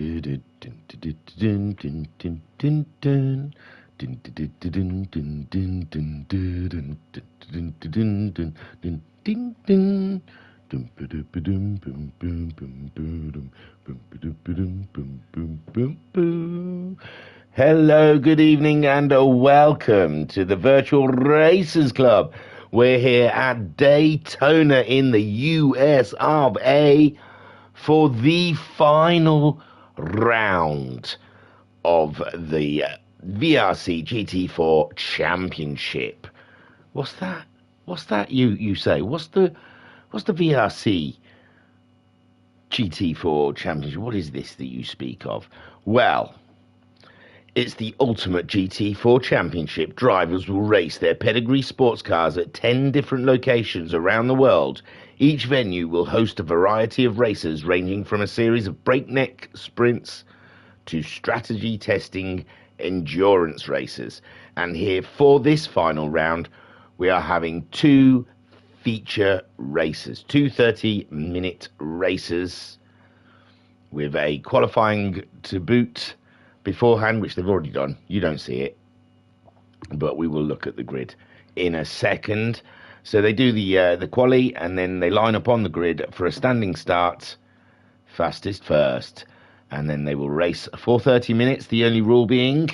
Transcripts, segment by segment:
Hello, good evening, and welcome to the Virtual Racers Club. We're here at Daytona in the US of A for the final round of the VRC GT4 Championship. What's that? What's that? You say? What's the VRC GT4 Championship? What is this that you speak of? Well, it's the ultimate GT4 Championship. Drivers will race their pedigree sports cars at 10 different locations around the world. Each venue will host a variety of races ranging from a series of breakneck sprints to strategy testing endurance races. And here for this final round, we are having two feature races, two 30-minute races with a qualifying to boot beforehand, which they've already done. You don't see it, but we will look at the grid in a second. So they do the quali, and then they line up on the grid for a standing start, fastest first, and then they will race for 30 minutes. The only rule being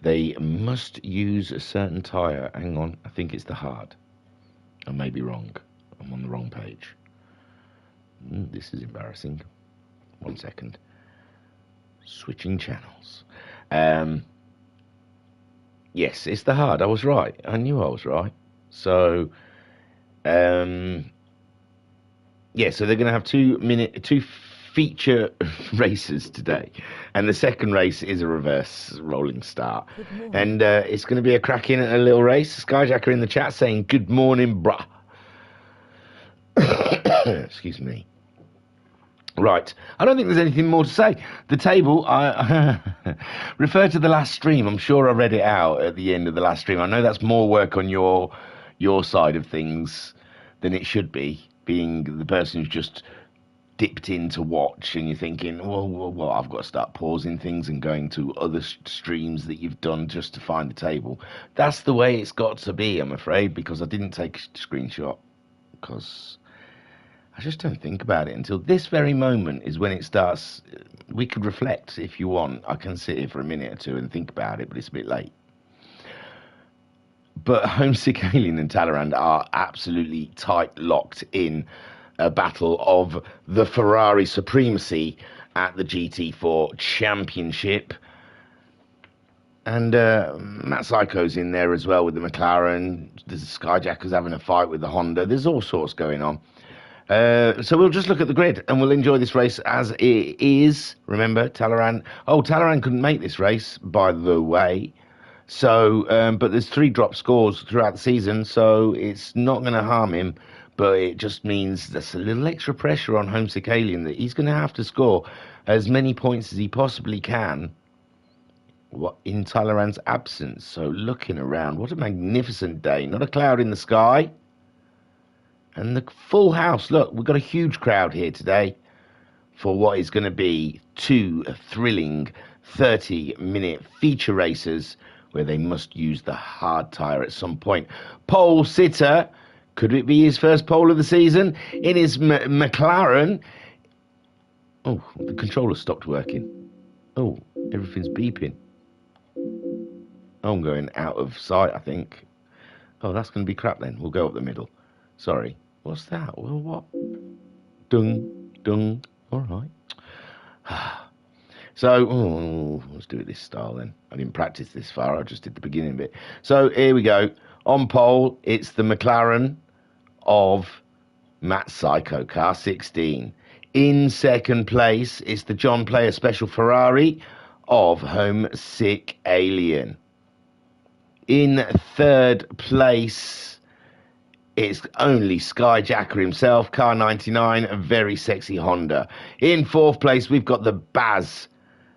they must use a certain tyre. Hang on, I think it's the hard. I may be wrong. I'm on the wrong page. This is embarrassing. 1 second. Switching channels. Yes, it's the hard. I was right. I knew I was right. So, yeah. So they're going to have 2 feature races today, and the second race is a reverse rolling start, and it's going to be a cracking little race. Skyjacker in the chat saying good morning, bruh. Excuse me. Right, I don't think there's anything more to say. The table, I refer to the last stream. I'm sure I read it out at the end of the last stream. I know that's more work on your side of things than it should be, being the person who's just dipped in to watch, and you're thinking, well, I've got to start pausing things and going to other streams that you've done just to find the table. That's the way it's got to be, I'm afraid, because I didn't take a screenshot, because I just don't think about it until this very moment is when it starts. We could reflect if you want. I can sit here for a minute or two and think about it, but it's a bit late. But Homesick Alien and Talleyrand are absolutely tight locked in a battle of the Ferrari supremacy at the GT4 Championship. And Matt Psycho's in there as well with the McLaren. There's Skyjackers having a fight with the Honda. There's all sorts going on. So we'll just look at the grid and we'll enjoy this race as it is. Remember, Talleyrand couldn't make this race, by the way. So, but there's 3 drop scores throughout the season, so it's not going to harm him. But it just means there's a little extra pressure on Homesick Alien that he's going to have to score as many points as he possibly can in Talleyrand's absence. So looking around, what a magnificent day. Not a cloud in the sky. And the full house. Look, we've got a huge crowd here today for what is going to be 2 thrilling 30-minute feature races where they must use the hard tyre at some point. Pole sitter, could it be his first pole of the season? In his McLaren. Oh, the controller stopped working. Oh, everything's beeping. Oh, I'm going out of sight, I think. Oh, that's going to be crap then. We'll go up the middle. Sorry. What's that? Well, what? Dung, dung. All right. So, let's do it this style then. I didn't practice this far. I just did the beginning bit. So, here we go. On pole, it's the McLaren of Matt Psycho, car 16. In second place, it's the John Player Special Ferrari of Homesick Alien. In third place, it's only Skyjacker himself, car 99, a very sexy Honda. In fourth place, we've got the Baz.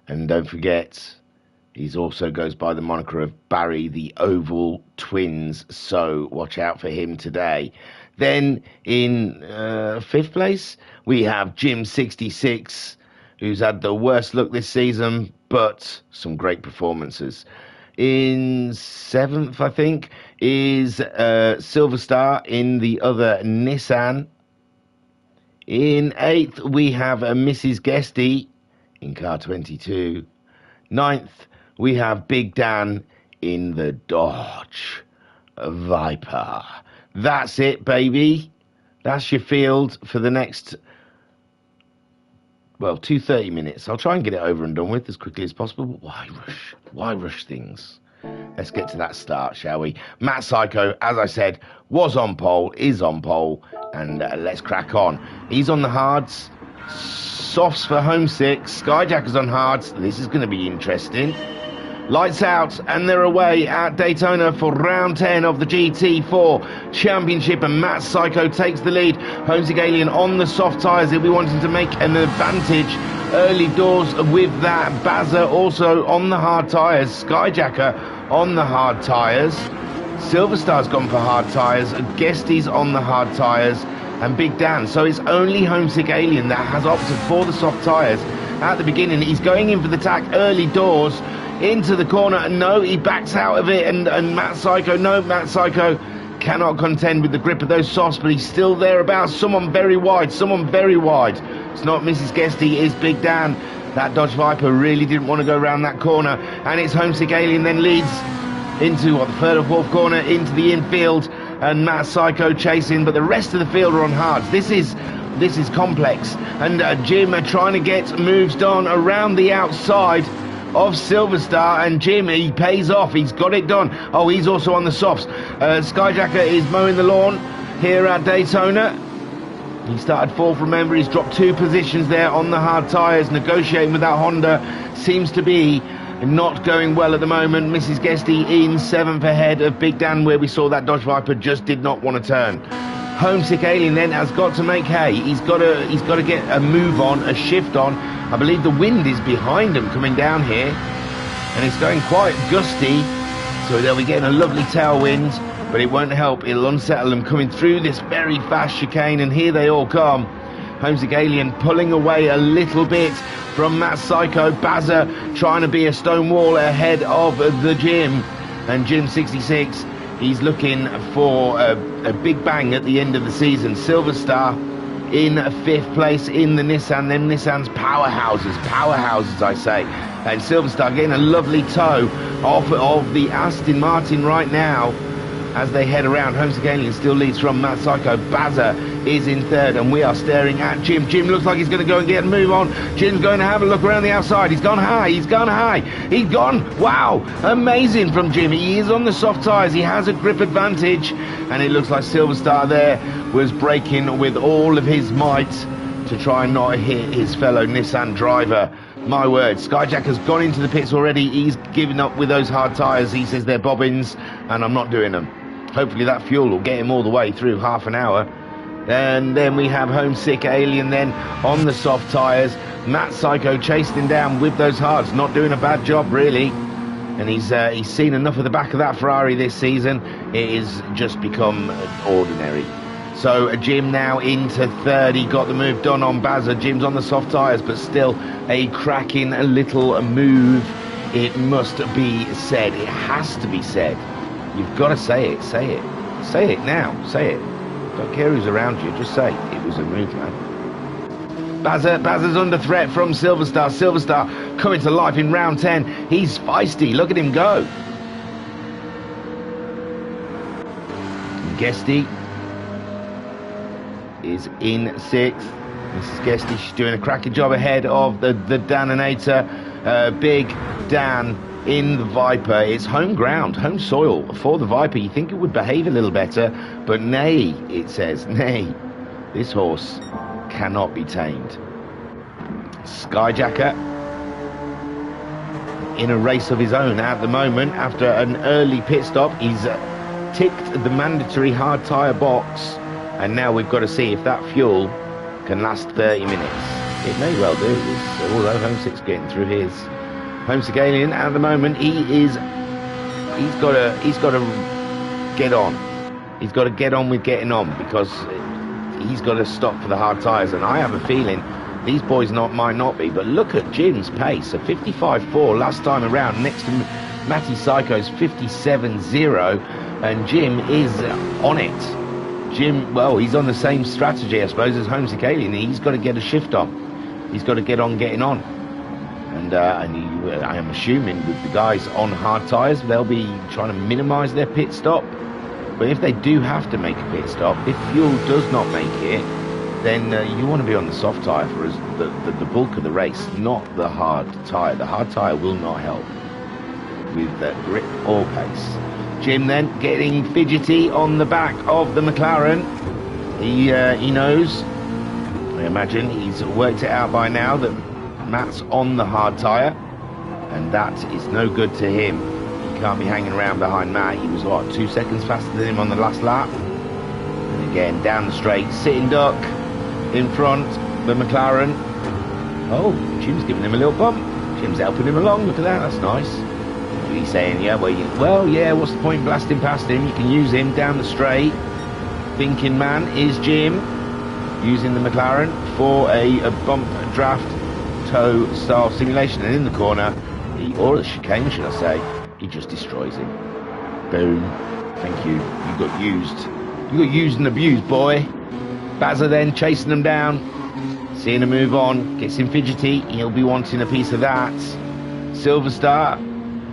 And don't forget, he also goes by the moniker of Barry the Oval Twins, so watch out for him today. Then in fifth place, we have Jim 66, who's had the worst look this season, but some great performances. In 7th, I think, is Silver Star in the other Nissan. In 8th, we have Mrs. Guesty in car 22. 9th, we have Big Dan in the Dodge Viper. That's it, baby. That's your field for the next, well, 30 minutes. I'll try and get it over and done with as quickly as possible. But why rush? Why rush things? Let's get to that start, shall we? Matt Psycho, as I said, was on pole, is on pole, and let's crack on. He's on the hards. Softs for home 6. Skyjacker's on hards. This is going to be interesting. Lights out, and they're away at Daytona for round 10 of the GT4 Championship, and Matt Psycho takes the lead. Homesick Alien on the soft tyres. He'll be wanting to make an advantage early doors with that. Bazza also on the hard tyres. Skyjacker on the hard tyres. Silver Star's gone for hard tyres. Guesty's on the hard tyres. And Big Dan. So it's only Homesick Alien that has opted for the soft tyres at the beginning. He's going in for the tack early doors into the corner, and no, he backs out of it, and Matt Psycho cannot contend with the grip of those softs, but he's still thereabouts. Someone very wide. It's not Mrs. Guesty, it's Big Dan. That Dodge Viper really didn't want to go around that corner, and it's Homesick Alien then leads into the third or fourth corner into the infield, and Matt Psycho chasing, but the rest of the field are on hards. This is complex, and Jim are trying to get moves done around the outside of Silver Star, and Jim, he pays off. He's got it done. Oh, he's also on the softs. Skyjacker is mowing the lawn here at Daytona. He started 4th, remember. He's dropped 2 positions there on the hard tyres, negotiating with that Honda. Seems to be not going well at the moment. Mrs. Guesty in 7th ahead of Big Dan, where we saw that Dodge Viper just did not want to turn. Homesick Alien then has got to make hay. He's got to get a move on, a shift on. I believe the wind is behind him coming down here, and it's going quite gusty, so they'll be getting a lovely tailwind, but it won't help. It'll unsettle them coming through this very fast chicane, and here they all come. Homesick Alien pulling away a little bit from Matt Psycho. Bazza trying to be a stone wall ahead of the Jim, and Jim 66, he's looking for a big bang at the end of the season. Silver Star in 5th place in the Nissan. Them Nissan's powerhouses I say. And Silver Star getting a lovely tow off of the Aston Martin right now as they head around. Homesick Alien still leads from Matt Psycho. Bazza is in 3rd, and we are staring at Jim. Jim looks like he's going to go and get a move on. Jim's going to have a look around the outside. He's gone high. He's gone. Wow, amazing from Jim. He is on the soft tyres. He has a grip advantage, and it looks like Silver Star there was braking with all of his might to try and not hit his fellow Nissan driver. My word, Skyjacker's gone into the pits already. He's given up with those hard tyres. He says they're bobbins, and I'm not doing them. Hopefully that fuel will get him all the way through half an hour. And then we have Homesick Alien then on the soft tyres. Matt Psycho chased him down with those hards, not doing a bad job really. And he's seen enough of the back of that Ferrari this season. It has just become ordinary. So Jim now into 3rd. He got the move done on Bazza. Jim's on the soft tyres, but still a cracking little move. It must be said. It has to be said. You've got to say it. Say it. Say it now. Say it. Don't care who's around you. Just say it was a move, man. Bazza's under threat from Silver Star. Silver Star coming to life in round 10. He's feisty. Look at him go. Guesty is in 6th. Mrs. Guesty, she's doing a cracking job ahead of the Daninator. Big Dan in the Viper. It's home ground, home soil for the Viper. You think it would behave a little better, but nay, it says, nay. This horse cannot be tamed. Skyjacker in a race of his own at the moment after an early pit stop. He's ticked the mandatory hard tyre box, and now we've got to see if that fuel can last 30 minutes. It may well do, although Homesick's getting through his. Homesick Alien at the moment, he's got to get on. He's got to get on with getting on, because he's got to stop for the hard tyres, and I have a feeling These boys might not be, but look at Jim's pace. So 55.4 last time around, next to Matty Psycho's 57.0, and Jim is on it. Jim, well, he's on the same strategy, I suppose, as Homesick Alien. He's got to get a shift on. He's got to get on getting on. And I am assuming with the guys on hard tyres, they'll be trying to minimise their pit stop. But if they do have to make a pit stop, if fuel does not make it, then you want to be on the soft tyre for the bulk of the race, not the hard tyre. The hard tyre will not help with grip or pace. Jim then getting fidgety on the back of the McLaren. He knows, I imagine he's worked it out by now, that Matt's on the hard tyre, and that is no good to him. He can't be hanging around behind Matt. He was, what, 2 seconds faster than him on the last lap. And again, down the straight, sitting duck in front, the McLaren. Oh, Jim's giving him a little bump. Jim's helping him along. Look at that, that's nice. He's saying, yeah, well, yeah, what's the point blasting past him? You can use him down the straight. Thinking man is Jim, using the McLaren for a bump draft toe style simulation, and in the corner, or the chicane should I say, he just destroys him. Boom. Thank you. You got used and abused, boy. Bazza then chasing them down, seeing him move on, gets him fidgety. He'll be wanting a piece of that. Silver Star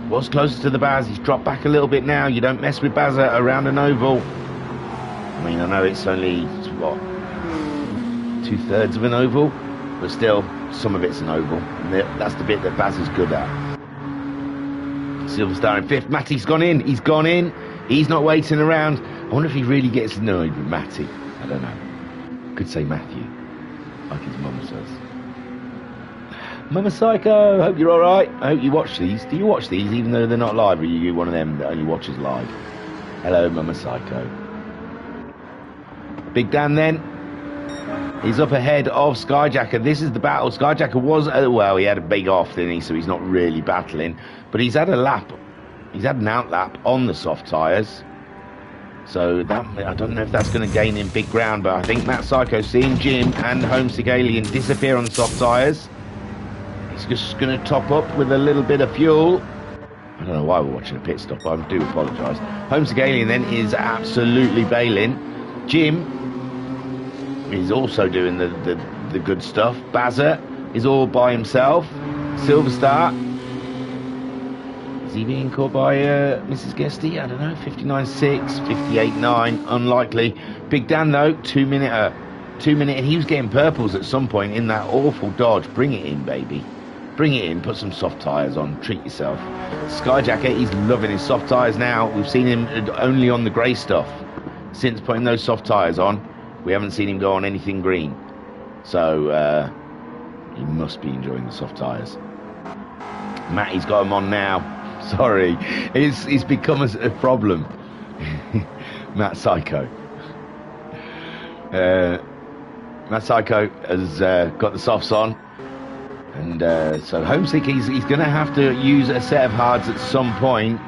was closer to the Baz. He's dropped back a little bit now. You don't mess with Bazza around an oval. I mean, I know it's only, what, 2/3 of an oval, but still, some of it's an oval. And that's the bit that Baz is good at. Silver Star in 5th. Matty's gone in. He's gone in. He's not waiting around. I wonder if he really gets annoyed with Matty. I don't know. Could say Matthew, like his mum says. Mama Psycho, hope you're alright. I hope you watch these. Do you watch these even though they're not live, or are you one of them that only watches live? Hello, Mama Psycho. Big Dan then. He's up ahead of Skyjacker. This is the battle. Skyjacker was, well, he had a big off, didn't he? So he's not really battling. But he's had a lap. He's had an out lap on the soft tyres. So that, I don't know if that's going to gain him big ground, but I think Matt Psycho, seeing Jim and Homesick Alien disappear on the soft tyres, he's just going to top up with a little bit of fuel. I don't know why we're watching a pit stop. I do apologise. Homesick Alien then is absolutely bailing. Jim is also doing the good stuff. Bazza is all by himself. Silver Star, is he being caught by Mrs. Guesty? I don't know. 59.6, 58.9, unlikely. Big Dan though, 2 minute. He was getting purples at some point in that awful dodge. Bring it in, baby. Bring it in. Put some soft tyres on. Treat yourself. Skyjacker, he's loving his soft tyres now. We've seen him only on the grey stuff. Since putting those soft tyres on, we haven't seen him go on anything green. So he must be enjoying the soft tyres. Matty's got him on now. Sorry, it's become a problem. Matt Psycho. Matt Psycho has got the softs on, and so Homesick, he's going to have to use a set of hards at some point.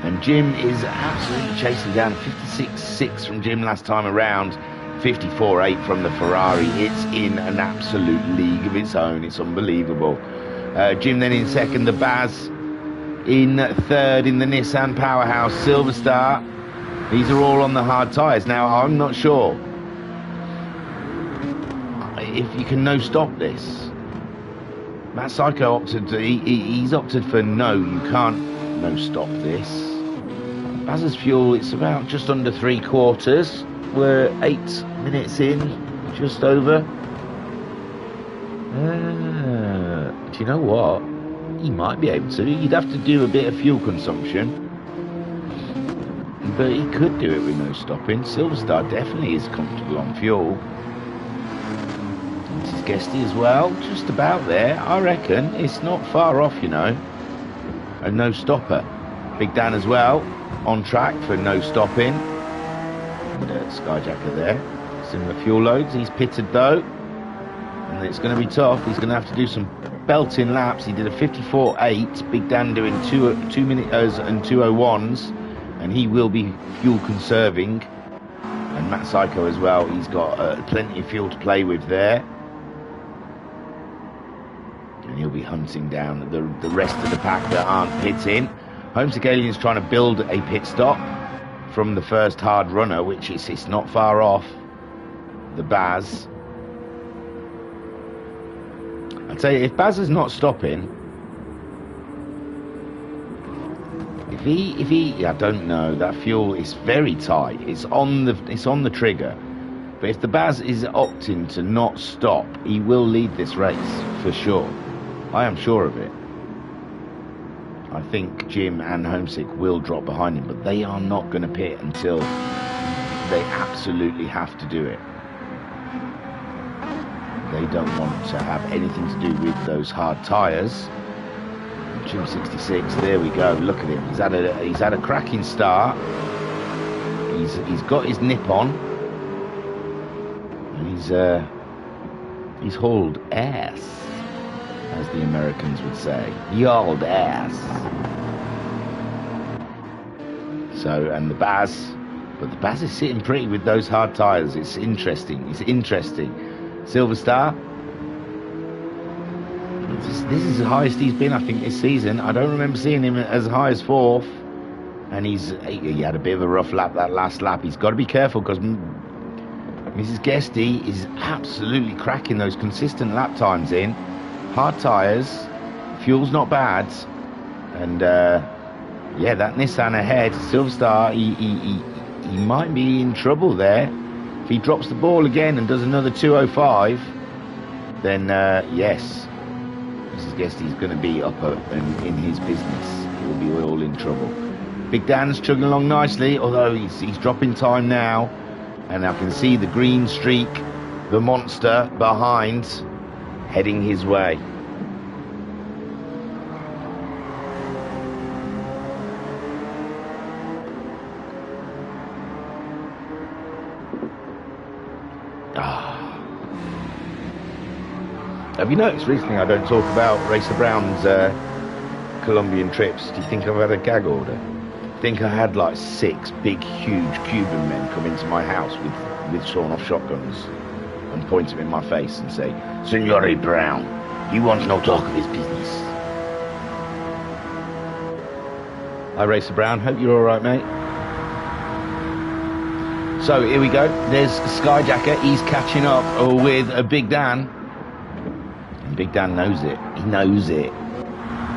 And Jim is absolutely chasing down. 56.6 from Jim last time around, 54.8 from the Ferrari. It's in an absolute league of its own. It's unbelievable. Jim then in 2nd, the Baz in 3rd in the Nissan Powerhouse. Silver Star, these are all on the hard tyres. Now, I'm not sure if you can no-stop this. Matt Psycho opted, he's opted for no, you can't no-stop this. Baz's fuel, it's about just under 3/4. We're 8 minutes in, just over. Do you know what? He might be able to. He'd have to do a bit of fuel consumption, but he could do it with no stopping. Silver Star definitely is comfortable on fuel. This is Guesty as well, just about there. I reckon it's not far off, you know. A no stopper. Big Dan as well, on track for no stopping. And Skyjacker there. Similar fuel loads. He's pitted though, and it's going to be tough. He's going to have to do some belting laps. He did a 54.8. Big Dan doing 2 minutes and 2:01s, and he will be fuel conserving. And Matt Psycho as well. He's got plenty of fuel to play with there. and he'll be hunting down the rest of the pack that aren't pit in. Homesick Alien's trying to build a pit stop from the first hard runner, which it's not far off the Baz. I tell you, if Baz is not stopping, if he, I don't know. That fuel is very tight. It's on the trigger. But if the Baz is opting to not stop, he will lead this race for sure. I am sure of it. I think Jim and Homesick will drop behind him, but they are not going to pit until they absolutely have to do it. They don't want to have anything to do with those hard tyres. Jim 66, there we go. Look at him. He's had a cracking start. He's got his nip on, and he's hauled ass, as the Americans would say. He hauled ass. So, and the Baz, but the Baz is sitting pretty with those hard tyres. It's interesting. It's interesting. Silver Star. This is the highest he's been, I think, this season. I don't remember seeing him as high as 4th. And he had a bit of a rough lap that last lap. He's got to be careful because Mrs. Guesty is absolutely cracking those consistent lap times in. Hard tyres, fuel's not bad. And yeah, that Nissan ahead, Silver Star, he might be in trouble there. If he drops the ball again and does another 205, then yes, Mrs. Guesty's going to be up in his business. He'll be all in trouble. Big Dan's chugging along nicely, although he's dropping time now, and I can see the green streak, the monster behind, heading his way. Have you noticed recently I don't talk about Racer Brown's Colombian trips? Do you think I've had a gag order? I think I had like 6 big, huge Cuban men come into my house with sawn-off shotguns and point them in my face and say, "Signore Brown, he wants no talk of his business." Hi, Racer Brown. Hope you're all right, mate. So here we go. There's Skyjacker. He's catching up with Big Dan. Big Dan knows it. He knows it.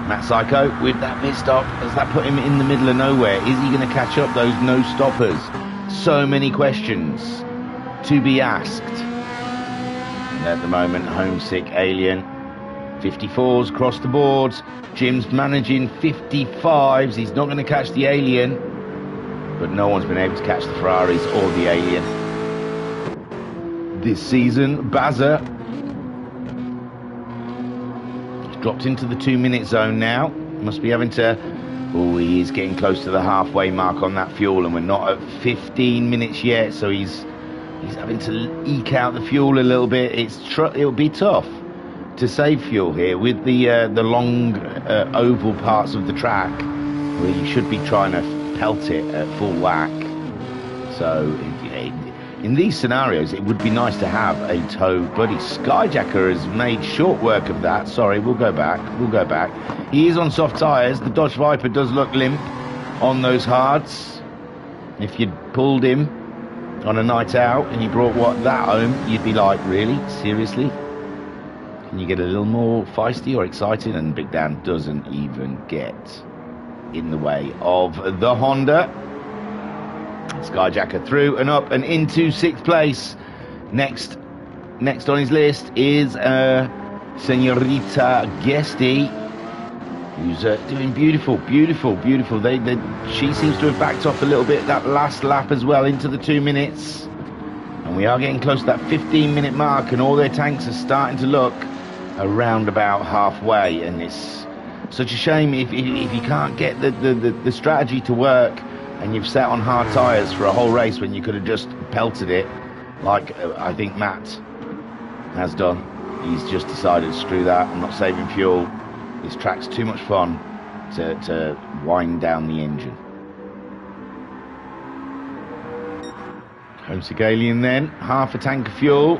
Matt Psycho with that pit stop. Does that put him in the middle of nowhere? Is he going to catch up those no stoppers? So many questions to be asked. And at the moment, Homesick Alien 54s across the boards. Jim's managing 55s. He's not going to catch the Alien, but no one's been able to catch the Ferraris or the Alien this season. Bazza dropped into the 2-minute zone now. Must be having to... Oh, he is getting close to the halfway mark on that fuel, and we're not at 15 minutes yet, so he's having to eke out the fuel a little bit. It'll be tough to save fuel here with the long oval parts of the track where you should be trying to pelt it at full whack. So in these scenarios, it would be nice to have a tow buddy. Skyjacker has made short work of that. Sorry, we'll go back. He is on soft tyres. The Dodge Viper does look limp on those hards. If you'd pulled him on a night out and you brought that home, you'd be like, really? Seriously? Can you get a little more feisty or excited? And Big Dan doesn't even get in the way of the Honda. Skyjacker through and up and into 6th place. Next on his list is Senorita Guesty, who's doing beautiful. She seems to have backed off a little bit that last lap as well into the 2 minutes, and we are getting close to that 15-minute mark, and all their tanks are starting to look around about halfway. And it's such a shame if you can't get the strategy to work, and you've sat on hard tyres for a whole race when you could have just pelted it, like I think Matt has done. He's just decided, screw that, I'm not saving fuel. This track's too much fun to wind down the engine. Homesick Alien then, half a tank of fuel,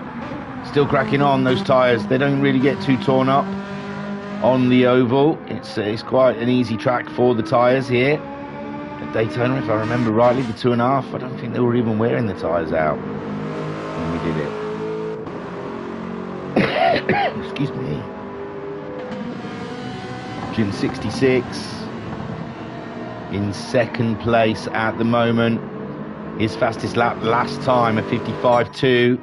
still cracking on. Those tyres, they don't really get too torn up. on the oval. It's quite an easy track for the tyres here at Daytona, if I remember rightly. The 2.5, I don't think they were even wearing the tyres out when we did it. Excuse me. Jim 66 in second place at the moment. His fastest lap last time, a 55.2.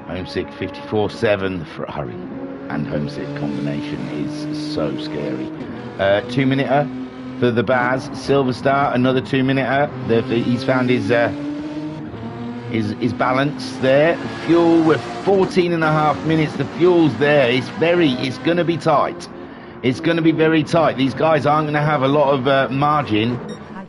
Homesick 54.7. The Ferrari and homesick combination is so scary. 2-minuter for the Baz. Silver Star, another 2-minuter. He's found his balance there. Fuel with 14.5 minutes. The fuel's there. It's going to be tight. It's going to be very tight. These guys aren't going to have a lot of margin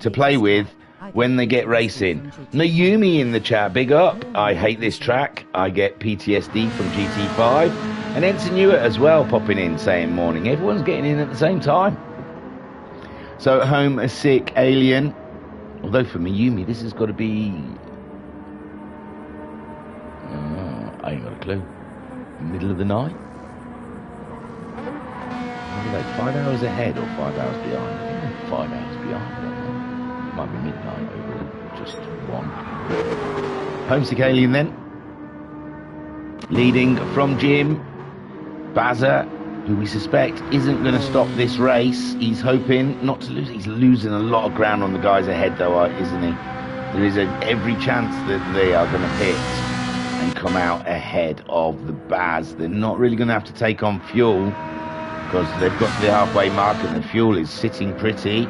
to play with when they get racing. Mayumi in the chat, big up. I hate this track. I get PTSD from GT5. And Ensign Hewitt as well popping in saying morning. Everyone's getting in at the same time. So at home, a sick alien. Although for Mayumi, this has got to be... I ain't got a clue. Middle of the night? What are they, 5 hours ahead or 5 hours behind? I think they're 5 hours behind. It might be midnight over just one. Homesick alien then. Leading from Jim. Bazza, who we suspect isn't going to stop this race. He's hoping not to lose. He's losing a lot of ground on the guys ahead though, isn't he? There is every chance that they are going to pit and come out ahead of the Baz. They're not really going to have to take on fuel because they've got to the halfway mark and the fuel is sitting pretty.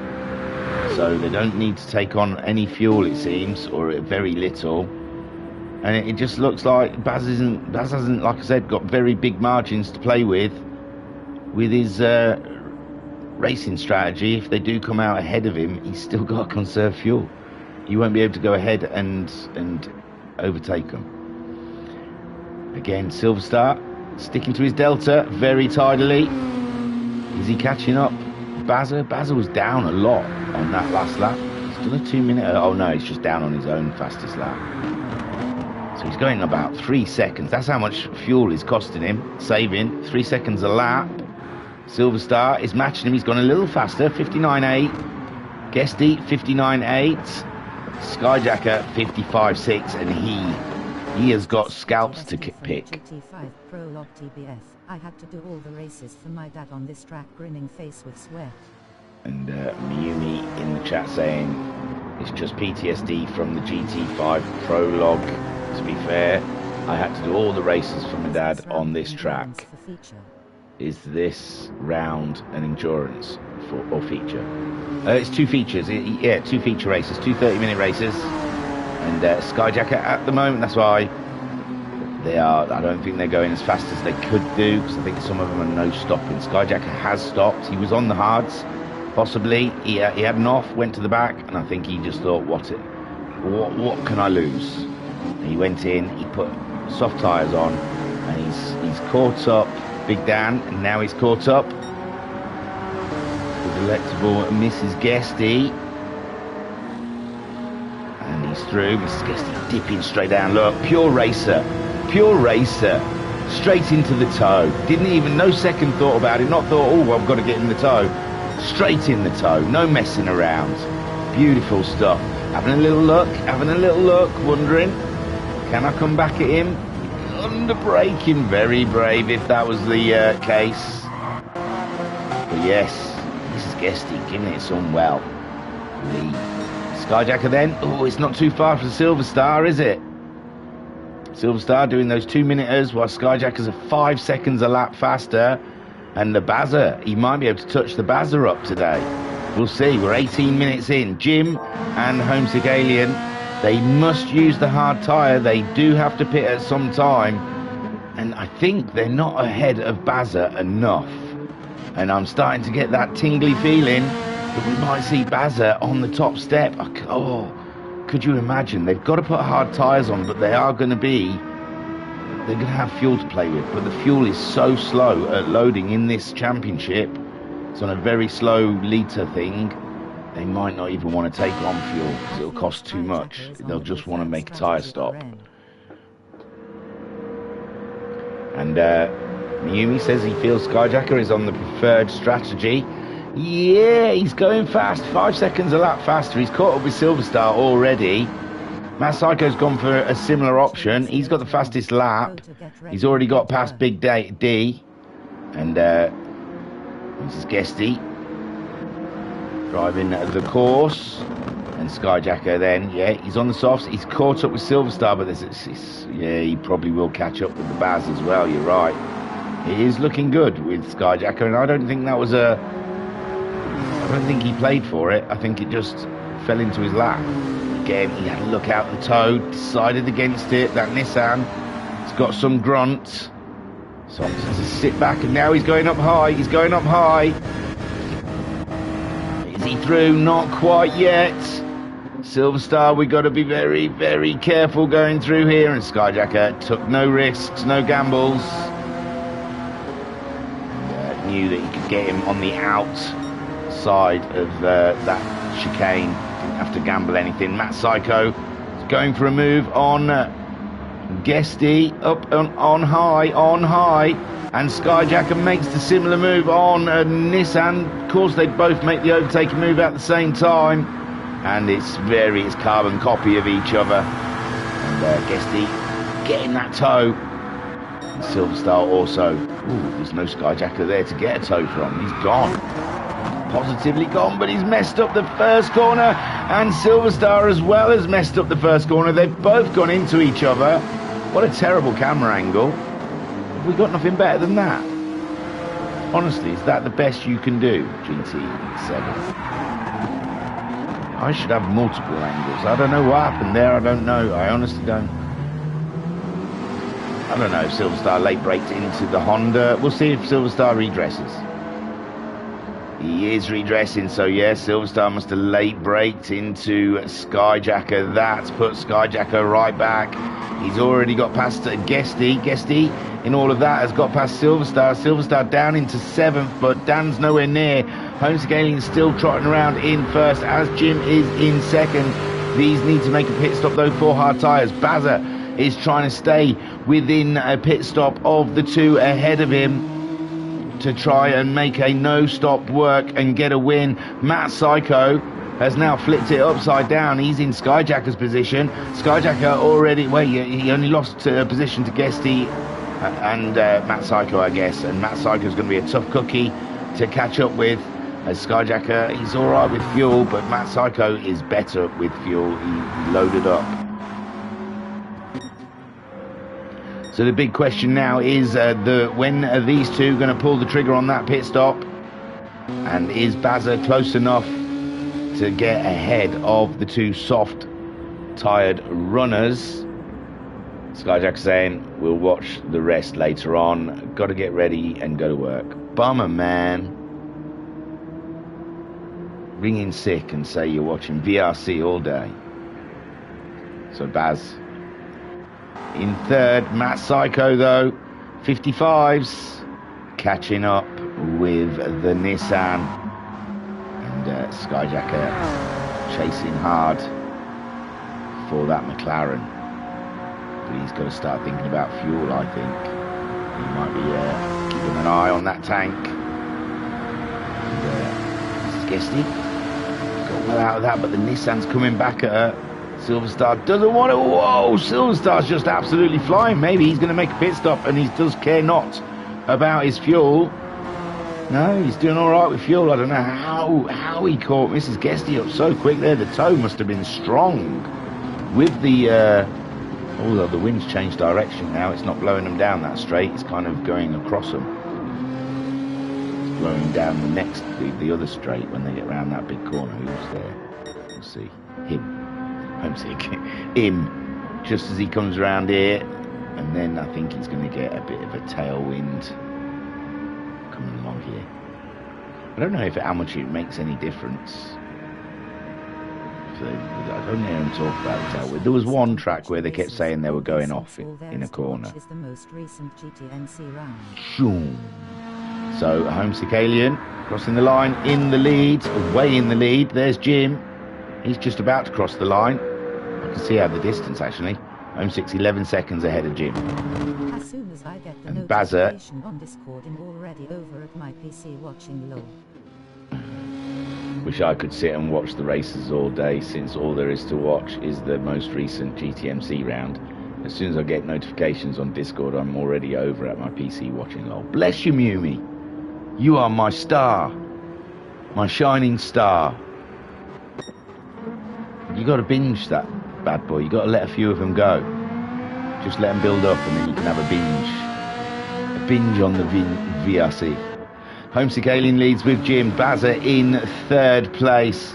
So they don't need to take on any fuel, it seems, or very little. And it just looks like Baz hasn't, like I said, got very big margins to play with his racing strategy. If they do come out ahead of him, he's still got to conserve fuel. You won't be able to go ahead and overtake them. Again, Silver Star sticking to his delta very tidily. Is he catching up? Bazza was down a lot on that last lap. He's done a 2-minute. Oh no, he's just down on his own fastest lap. So he's going about 3 seconds. That's how much fuel is costing him, saving 3 seconds a lap. Silver Star is matching him. He's gone a little faster, 59.8. Guesty 59.8. Skyjacker 55.6, and he has got scalps to pick. GT5 Prologue TBF. I had to do all the races for my dad on this track, grinning face with sweat. And Mayumi in the chat saying it's just PTSD from the GT5 Prologue. To be fair, I had to do all the races for my dad on this track. Is this round an endurance or feature? It's 2 features. Yeah, 2 feature races, 2 30-minute races. And Skyjacker at the moment, that's why I don't think they're going as fast as they could do, because I think some of them are no stopping. Skyjacker has stopped. He was on the hards, possibly. He had an off, went to the back, and I think he just thought, what can I lose? And he went in, he put soft tyres on, and he's caught up Big Dan, and now he's caught up with delectable Mrs. Guesty. And he's through. Mrs. Guesty dipping straight down. Look, pure racer, straight into the toe. Didn't even, no second thought about it. Not thought, oh, I've got to get in the toe. Straight in the toe, no messing around. Beautiful stuff. Having a little look, wondering, can I come back at him? Under braking, very brave if that was the case. But yes, Mrs. Guesty giving it some well. The Skyjacker then, oh, it's not too far from Silver Star, is it? Silver Star doing those 2-minuters while Skyjackers are 5 seconds a lap faster. And the Bazza, he might be able to touch the Bazza up today. We'll see. We're 18 minutes in. Jim and Homesick Alien, they must use the hard tyre. They do have to pit at some time. And I think they're not ahead of Bazza enough. And I'm starting to get that tingly feeling that we might see Bazza on the top step. Oh, could you imagine? They've got to put hard tyres on, but they're going to have fuel to play with. But the fuel is so slow at loading in this championship. It's on a very slow litre thing. They might not even want to take on fuel because it'll cost too much. They'll just want to make a tyre stop. And Mayumi says he feels Skyjacker is on the preferred strategy. Yeah, he's going fast. 5 seconds a lap faster. He's caught up with Silverstar already. Matt Psycho's gone for a similar option. He's got the fastest lap. He's already got past Big D. And this is Guesty driving the course. And Skyjacker then, yeah, he's on the softs. He's caught up with Silverstar, but yeah, he probably will catch up with the Baz as well. You're right. It is looking good with Skyjacker, and I don't think that was I don't think he played for it. I think it just fell into his lap. Again, he had a look out the toe, decided against it. That Nissan, it's got some grunt. So opts to sit back, and now he's going up high. He's going up high. Is he through? Not quite yet. Silverstar, we've got to be very, very careful going through here. And Skyjacker took no risks, no gambles. And, knew that he could get him on the outside of that chicane. Didn't have to gamble anything. Matt Psycho is going for a move on Guesty, up on high. And Skyjacker makes the similar move on Nissan. Of course, they both make the overtaking move at the same time. And it's carbon copy of each other. And Guesty getting that toe. And Silverstar also. Ooh, there's no Skyjacker there to get a toe from. He's gone. Positively gone, but he's messed up the first corner. And Silverstar as well has messed up the first corner. They've both gone into each other. What a terrible camera angle. Have we got nothing better than that? Honestly, is that the best you can do, GT7? I should have multiple angles. I don't know what happened there. I don't know. I honestly don't. I don't know if Silverstar late braked into the Honda. We'll see if Silverstar redresses. He is redressing, so yeah, Silverstar must have late braked into Skyjacker. That's put Skyjacker right back. He's already got past Guesty. Guesty, in all of that, has got past Silverstar. Silverstar down into 7th, but Dan's nowhere near. Homescaling is still trotting around in first, as Jim is in 2nd. These need to make a pit stop, though, for hard tyres. Bazza is trying to stay within a pit stop of the 2 ahead of him to try and make a no-stop work and get a win. Matt Psycho has now flipped it upside down. He's in Skyjacker's position. Skyjacker already, he only lost a position to Guesty and Matt Psycho, I guess. And Matt Psycho's going to be a tough cookie to catch up with. As Skyjacker, he's all right with fuel, but Matt Psycho is better with fuel. He loaded up. So the big question now is when are these two going to pull the trigger on that pit stop? And is Bazza close enough to get ahead of the 2 soft-tired runners? Skyjack saying, we'll watch the rest later on. Got to get ready and go to work. Bummer, man. Ring in sick and say you're watching VRC all day. So Baz in 3rd. Matt Psycho, though, 55s, catching up with the Nissan. And Skyjacker chasing hard for that McLaren. But he's got to start thinking about fuel, I think. He might be keeping an eye on that tank. And this is Guesty. Got well out of that, but the Nissan's coming back at her. Silverstar doesn't want to. Whoa, Silverstar's just absolutely flying. Maybe he's going to make a pit stop, and he does care not about his fuel. No, he's doing all right with fuel. I don't know how he caught Mrs. Guesty up so quick there. The toe must have been strong. With the although the wind's changed direction now, it's not blowing them down that straight. It's kind of going across them. It's blowing down the other straight when they get around that big corner. Who's there? We'll see. Him, just as he comes around here, and then I think he's going to get a bit of a tailwind coming along here. I don't know how much it makes any difference. So I don't hear him talk about the tailwind. There was one track where they kept saying they were going off in a corner. Is the most recent GTNC round. So Homesick Alien crossing the line in the lead, way in the lead. There's Jim. He's just about to cross the line. I can see out the distance, actually. Homesick's 11 seconds ahead of Jim. As soon as I get the And Bazza. notification on Discord, I'm already over at my PC watching LOL. Wish I could sit and watch the races all day, since all there is to watch is the most recent GTMC round. As soon as I get notifications on Discord, I'm already over at my PC watching LOL. Bless you, Mumi. You are my star. My shining star. You got to binge that bad boy. You got to let a few of them go. Just let them build up, and then you can have a binge. A binge on the VRC. Homesick Alien leads with Jim. Bazza in third place.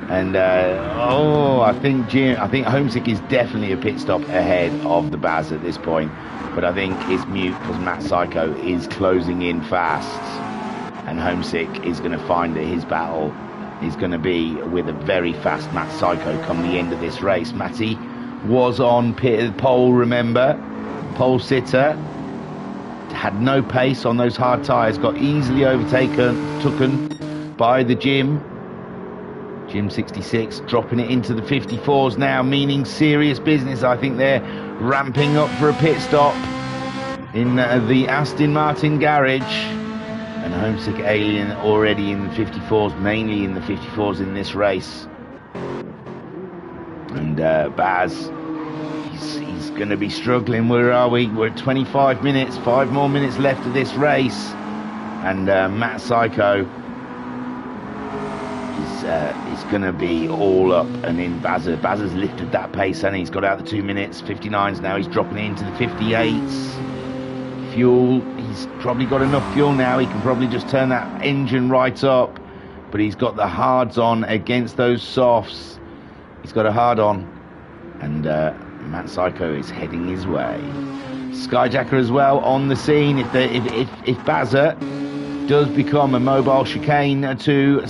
And I think Homesick is definitely a pit stop ahead of the Baz at this point. But I think it's mute because Matt Psycho is closing in fast. And Homesick is going to find that his battle is going to be with a very fast Matt Psycho come the end of this race. Matty was on pole, remember? Pole sitter. Had no pace on those hard tyres. Got easily overtaken by the Jim. Jim 66 dropping it into the 54s now, meaning serious business. I think they're ramping up for a pit stop in the Aston Martin garage. And Homesick Alien already in the 54s, mainly in the 54s in this race. And Baz, he's going to be struggling. Where are we? We're at 25 minutes, 5 more minutes left of this race. And Matt Psycho is going to be all up and in. Bazza. Bazza's lifted that pace and he's got out the 2 minutes. 59s now, he's dropping it into the 58s. Fuel, he's probably got enough fuel now. He can probably just turn that engine right up. But he's got the hards on against those softs. He's got a hard on. And Matt Psycho is heading his way. Skyjacker as well on the scene. If Bazza does become a mobile chicane to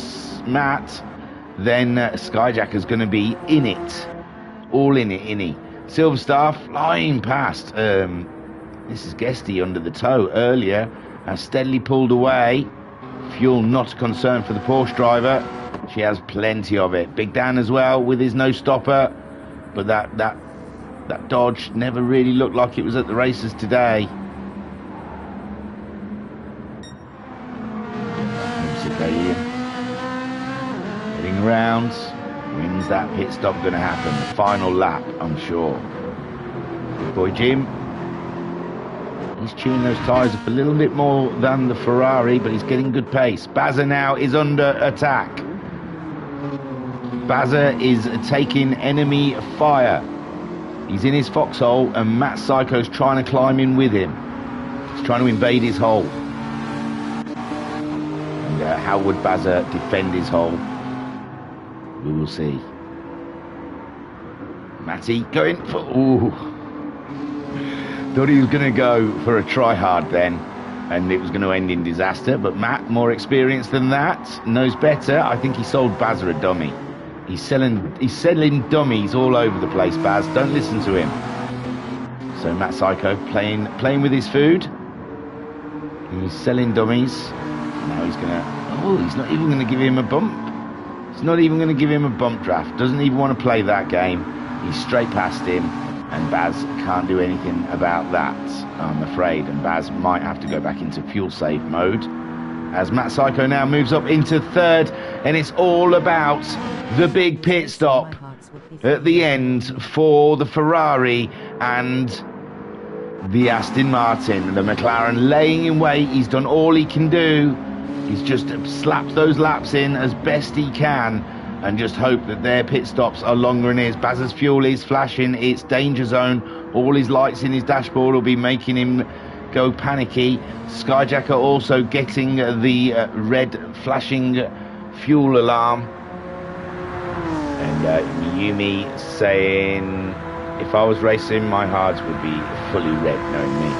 Matt, then Skyjacker's going to be in it. All in it, innit? Silver Star flying past. This is Guesty under the toe earlier. Has steadily pulled away. Fuel not a concern for the Porsche driver. She has plenty of it. Big Dan as well with his no stopper. But that Dodge never really looked like it was at the races today. Heading around. When's that pit stop going to happen? The final lap, I'm sure. Good boy Jim. He's tuning those tyres up a little bit more than the Ferrari, but he's getting good pace. Bazza now is under attack. Bazza is taking enemy fire. He's in his foxhole, and Matt Psycho's trying to climb in with him. He's trying to invade his hole. And how would Bazza defend his hole? We will see. Matty going for... Ooh. Thought he was going to go for a try-hard then, and it was going to end in disaster. But Matt, more experienced than that, knows better. I think he sold Bazza a dummy. He's selling dummies all over the place, Baz. Don't listen to him. So Matt Psycho playing with his food. He's selling dummies. Now he's going to... Oh, he's not even going to give him a bump. He's not even going to give him a bump draft. Doesn't even want to play that game. He's straight past him. And Baz can't do anything about that, I'm afraid. And Baz might have to go back into fuel save mode. As Matt Psycho now moves up into third. And it's all about the big pit stop at the end for the Ferrari and the Aston Martin. The McLaren laying in wait. He's done all he can do. He's just slapped those laps in as best he can. And just hope that their pit stops are longer than his. Bazza's fuel is flashing. It's danger zone. All his lights in his dashboard will be making him go panicky. Skyjacker also getting the red flashing fuel alarm. And Yumi saying, if I was racing, my hards would be fully red, knowing me.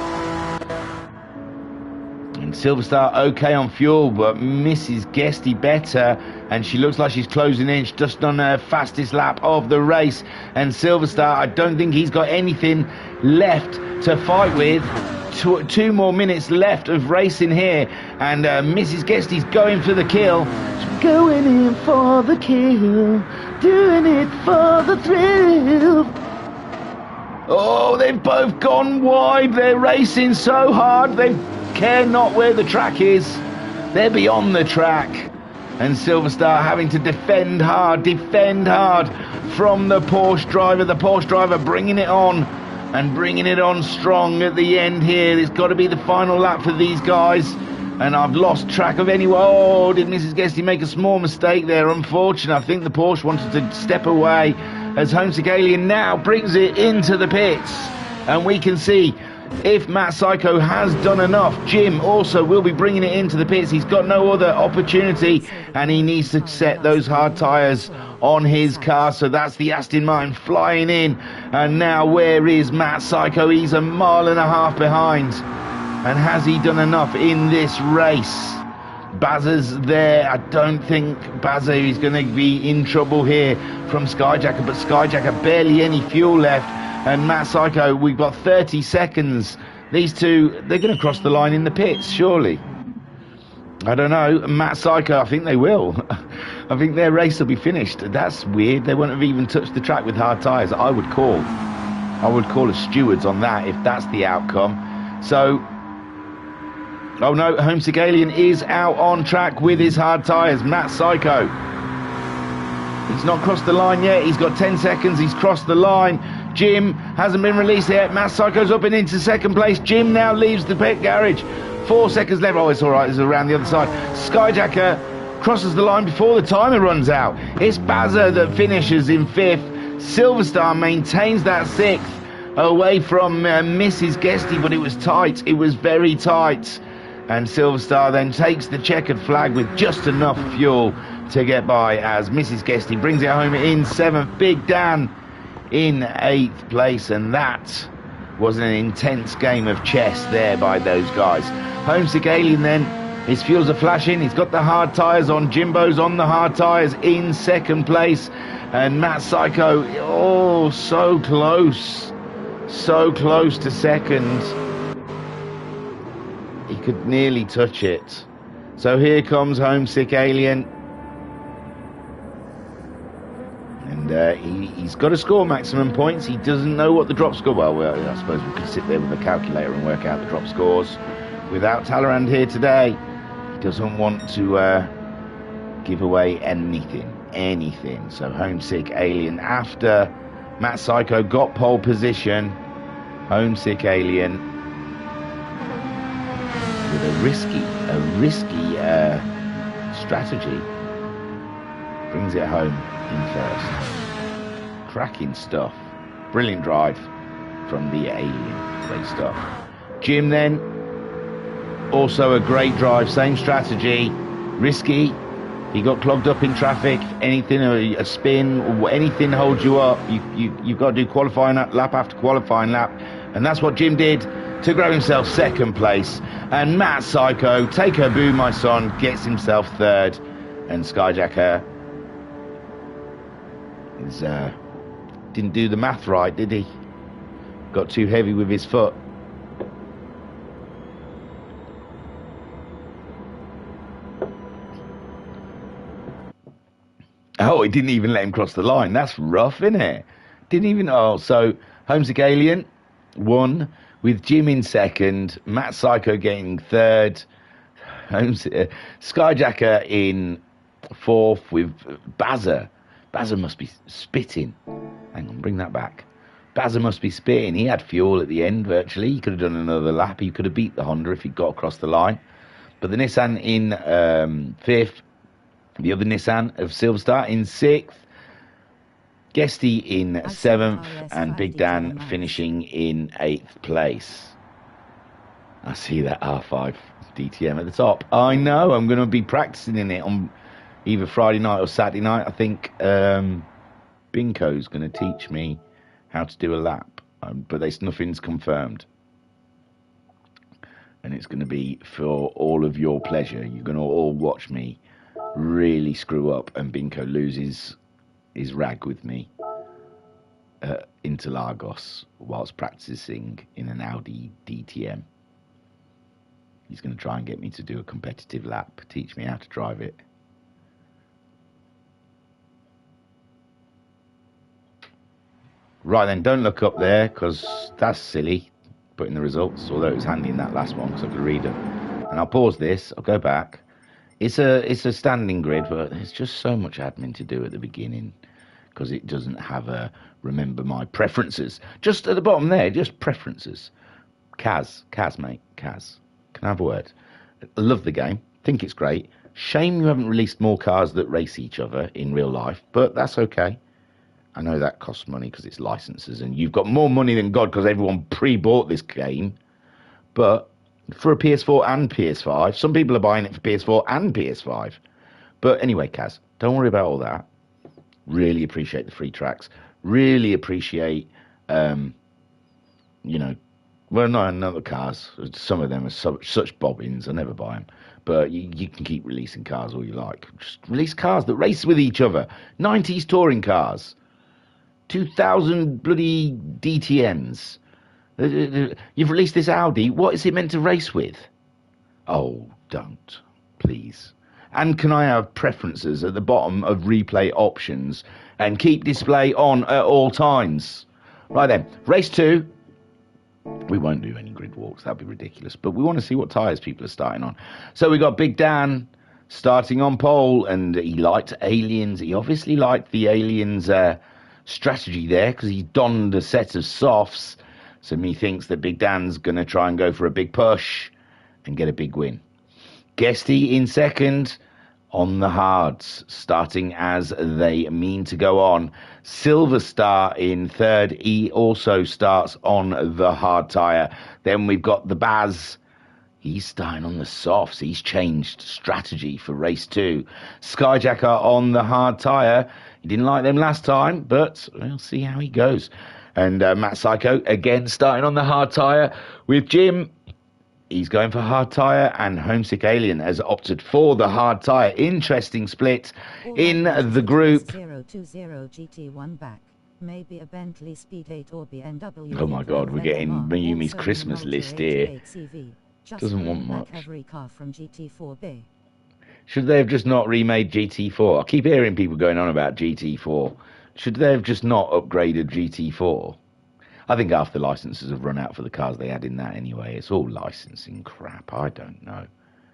And Silverstar okay on fuel, but Mrs. Guesty better, and she looks like she's closing in. She's just on her fastest lap of the race. And Silverstar, I don't think he's got anything left to fight with. 2 more minutes left of racing here, and Mrs. Guesty's going for the kill. She's going in for the kill, doing it for the thrill. Oh, they've both gone wide. They're racing so hard. They care not where the track is. They're beyond the track. And Silverstar having to defend hard from the Porsche driver. The Porsche driver bringing it on and bringing it on strong at the end here. It's got to be the final lap for these guys. And I've lost track of anyone. Oh, did Mrs. Guesty make a small mistake there? Unfortunate. I think the Porsche wanted to step away as Homesick Alien now brings it into the pits. And we can see if Matt Psycho has done enough. Jim also will be bringing it into the pits. He's got no other opportunity, and he needs to set those hard tyres on his car. So that's the Aston Martin flying in. And now where is Matt Psycho? He's a mile and a half behind. And has he done enough in this race? Bazza's there. I don't think Bazza is going to be in trouble here from Skyjacker, but Skyjacker barely any fuel left. And Matt Psycho, we've got 30 seconds. These two, they're going to cross the line in the pits, surely. I don't know. Matt Psycho, I think they will. I think their race will be finished. That's weird. They won't have even touched the track with hard tyres. I would call a stewards on that if that's the outcome. So, oh no, Homesick Alien is out on track with his hard tyres. Matt Psycho. He's not crossed the line yet. He's got 10 seconds. He's crossed the line. Jim hasn't been released yet. Matt Psycho's up and into second place. Jim now leaves the pit garage. 4 seconds left. Oh, it's all right. It's around the other side. Skyjacker crosses the line before the timer runs out. It's Bazza that finishes in 5th. Silverstar maintains that 6th away from Mrs. Guesty, but it was tight. It was very tight. And Silverstar then takes the checkered flag with just enough fuel to get by as Mrs. Guesty brings it home in 7th. Big Dan in 8th place, and that was an intense game of chess there by those guys. Homesick Alien then, his fuels are flashing. He's got the hard tyres on. Jimbo's on the hard tyres in 2nd place. And Matt Psycho, oh, so close to 2nd. He could nearly touch it. So here comes Homesick Alien. And he's got to score maximum points. He doesn't know what the drop score... Well, I suppose we could sit there with a calculator and work out the drop scores. Without Talleyrand here today, he doesn't want to give away anything. So Homesick Alien, after Matt Psycho got pole position, Homesick Alien with a risky strategy brings it home in 1st. Cracking stuff. Brilliant drive from the Alien. Great stuff. Jim then, also a great drive, same strategy. Risky. He got clogged up in traffic. Anything, a spin, or anything holds you up. You've got to do qualifying lap after qualifying lap. And that's what Jim did to grab himself 2nd place. And Matt Psycho, take a boo, my son, gets himself 3rd. And Skyjacker didn't do the math right, did he? Got too heavy with his foot. Oh, he didn't even let him cross the line. That's rough, isn't it? Didn't even... Oh, so Homesick Alien won with Jim in 2nd. Matt Psycho getting 3rd. Skyjacker in 4th with Bazza. Bazza must be spitting. Hang on, bring that back. Bazza must be spitting. He had fuel at the end, virtually. He could have done another lap. He could have beat the Honda if he got across the line. But the Nissan in 5th. The other Nissan of Silverstar in 6th. Guesty in 7th. And Big Dan finishing in 8th place. I see that R5 DTM at the top. I know. I'm going to be practicing in it on either Friday night or Saturday night. I think Binko's going to teach me how to do a lap. But nothing's confirmed. And it's going to be for all of your pleasure. You're going to all watch me really screw up and Binko loses his rag with me into Lagos whilst practicing in an Audi DTM. He's going to try and get me to do a competitive lap, teach me how to drive it. Right then, don't look up there, because that's silly, putting the results, although it was handy in that last one, because I could read them. And I'll pause this, I'll go back. It's a standing grid, but there's just so much admin to do at the beginning, because it doesn't have a remember my preferences. Just at the bottom there, just preferences. Kaz, mate, Kaz. Can I have a word? I love the game, think it's great. Shame you haven't released more cars that race each other in real life, but that's okay. I know that costs money because it's licenses, and you've got more money than God because everyone pre-bought this game. But for a PS4 and PS5, some people are buying it for PS4 and PS5. But anyway, Kaz, don't worry about all that. Really appreciate the free tracks. Really appreciate, well, not the cars. Some of them are such bobbins. I never buy them. But you can keep releasing cars all you like. Just release cars that race with each other. 90s touring cars. 2000 bloody DTMs. You've released this Audi. What is it meant to race with? Oh, don't. Please. And can I have preferences at the bottom of replay options and keep display on at all times? Right then, race 2. We won't do any grid walks. That'd be ridiculous. But we want to see what tyres people are starting on. So we got Big Dan starting on pole, and he liked Aliens. He obviously liked the Aliens strategy there because he donned a set of softs. So me thinks that Big Dan's going to try and go for a big push and get a big win. Guesty in second on the hards, starting as they mean to go on. Silver Star in third. He also starts on the hard tyre. Then we've got the Baz. He's starting on the softs. He's changed strategy for race 2. Skyjacker on the hard tyre. He didn't like them last time, but we'll see how he goes. And Matt Psycho, again, starting on the hard tyre with Jim. He's going for hard tyre, and Homesick Alien has opted for the hard tyre. Interesting split in the group. 020 GT1 back. Maybe a Bentley Speed 8 or BMW. Oh my God, we're getting Mayumi's Christmas list here. Doesn't want much. Every car from GT4B. Should they have just not remade GT4? I keep hearing people going on about GT4. Should they have just not upgraded GT4? I think half the licenses have run out for the cars they had in that anyway. It's all licensing crap. I don't know.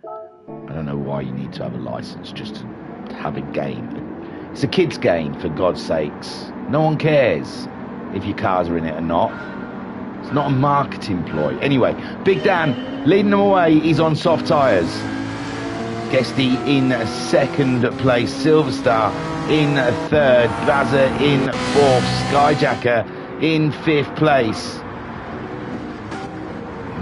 I don't know why you need to have a license just to have a game. It's a kid's game, for God's sakes. No one cares if your cars are in it or not. It's not a marketing ploy. Anyway, Big Dan leading them away. He's on soft tyres. Guesty in second place. Silver Star in third. Bazza in fourth. Skyjacker in 5th place.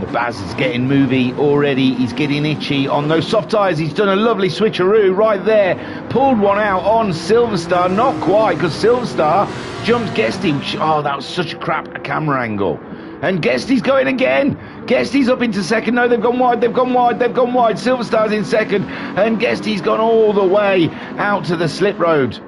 The Baz is getting movie already. He's getting itchy on those soft tyres. He's done a lovely switcheroo right there. Pulled one out on Silver Star. Not quite, because Silver Star jumped Guesty. Oh, that was such a crap camera angle. And Guesty's going again. Guesty's up into second. No, they've gone wide. Silver Star's in second. And Guesty's gone all the way out to the slip road.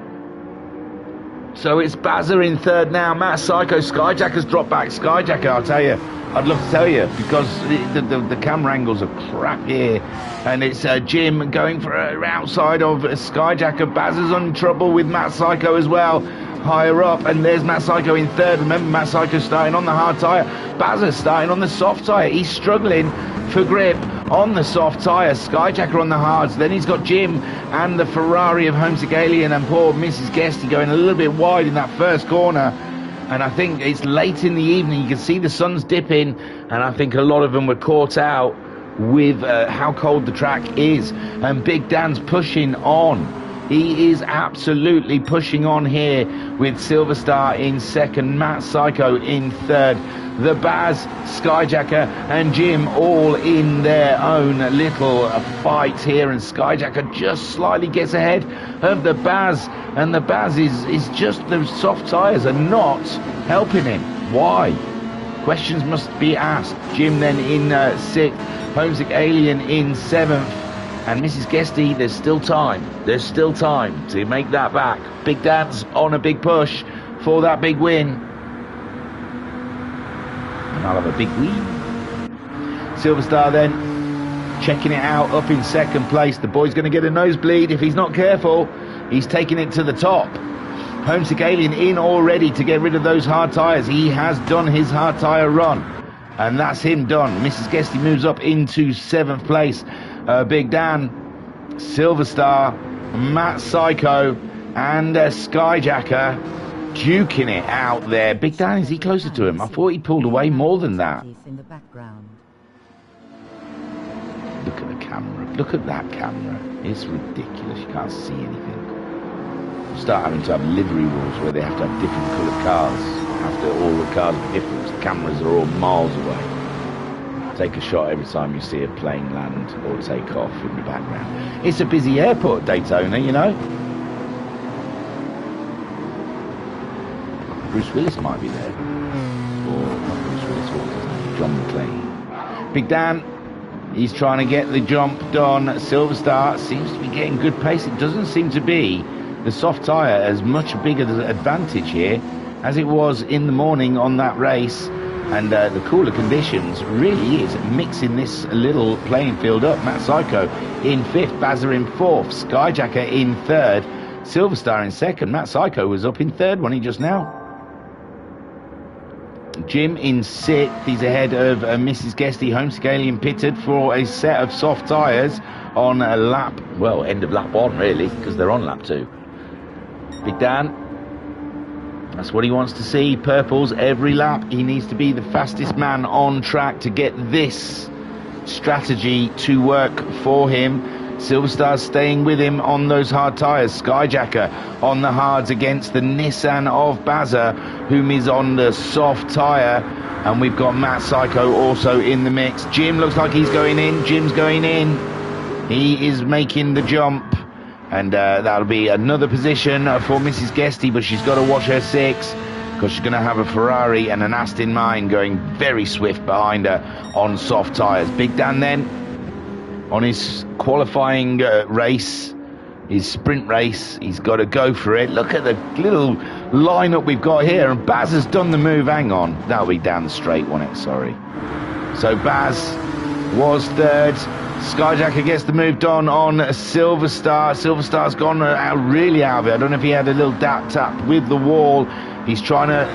So it's Bazza in third now. Matt Psycho. Skyjacker's dropped back. Skyjacker, I'll tell you, I'd love to tell you, because the camera angles are crap here. And it's Jim going for outside of Skyjacker. Bazza's in trouble with Matt Psycho as well, higher up. And there's Matt Psycho in third. Remember, Matt Psycho starting on the hard tyre. Bazza starting on the soft tyre. He's struggling for grip on the soft tyre. Skyjacker on the hards. Then he's got Jim and the Ferrari of Homesick Alien and poor Mrs. Guesty going a little bit wide in that first corner. And I think it's late in the evening. You can see the sun's dipping, and I think a lot of them were caught out with how cold the track is. And Big Dan's pushing on. He is absolutely pushing on here with Silver Star in second, Matt Psycho in third. The Baz, Skyjacker and Jim all in their own little fight here, and Skyjacker just slightly gets ahead of the Baz, and the Baz is just, those soft tyres are not helping him. Why? Questions must be asked. Jim then in 6th, Homesick Alien in 7th, and Mrs. Guesty, there's still time to make that back. Big Dan's on a big push for that big win. And I'll have a big win. Silver Star then checking it out, up in second place. The boy's going to get a nosebleed if he's not careful. He's taking it to the top. Homesick Alien in already to get rid of those hard tyres. He has done his hard tyre run, and that's him done. Mrs. Guesty moves up into 7th place. Big Dan, Silver Star, Matt Psycho, and Skyjacker duking it out there. Big Dan, is he closer to him? I thought he pulled away more than that. In the background. Look at the camera. Look at that camera. It's ridiculous. You can't see anything. We'll start having to have livery rules where they have to have different coloured cars. After all the cars are different, the cameras are all miles away. Take a shot every time you see a plane land or take off in the background. It's a busy airport, Daytona, you know. Bruce Willis might be there. Or not Bruce Willis, what was his name? John McClane. Big Dan, he's trying to get the jump done. Silver Star seems to be getting good pace. It doesn't seem to be the soft tyre as much bigger advantage here as it was in the morning on that race. And the cooler conditions really is mixing this little playing field up. Matt Psycho in 5th, Bazza in 4th, Skyjacker in 3rd, Silver Star in 2nd. Matt Psycho was up in 3rd, wasn't he, just now? Jim in 6th. He's ahead of Mrs. Guesty. Homesick Alien pitted for a set of soft tyres on a lap, well, end of lap 1 really, because they're on lap 2. Big Dan, that's what he wants to see. Purples every lap. He needs to be the fastest man on track to get this strategy to work for him. Silver Star's staying with him on those hard tyres. Skyjacker on the hards against the Nissan of Bazza, whom is on the soft tyre. And we've got Matt Psycho also in the mix. Jim looks like he's going in. Jim's going in. He is making the jump. And that'll be another position for Mrs. Guesty, but she's got to watch her 6 because she's going to have a Ferrari and an Aston Martin going very swift behind her on soft tyres. Big Dan then, on his qualifying race, his sprint race, he's got to go for it. Look at the little lineup we've got here, and Baz has done the move. Hang on, that'll be down the straight, won't it? Sorry. So Baz was 3rd. Skyjacker gets the move done on Silver Star. Silver Star's gone really out of it. I don't know if he had a little tap with the wall. He's trying to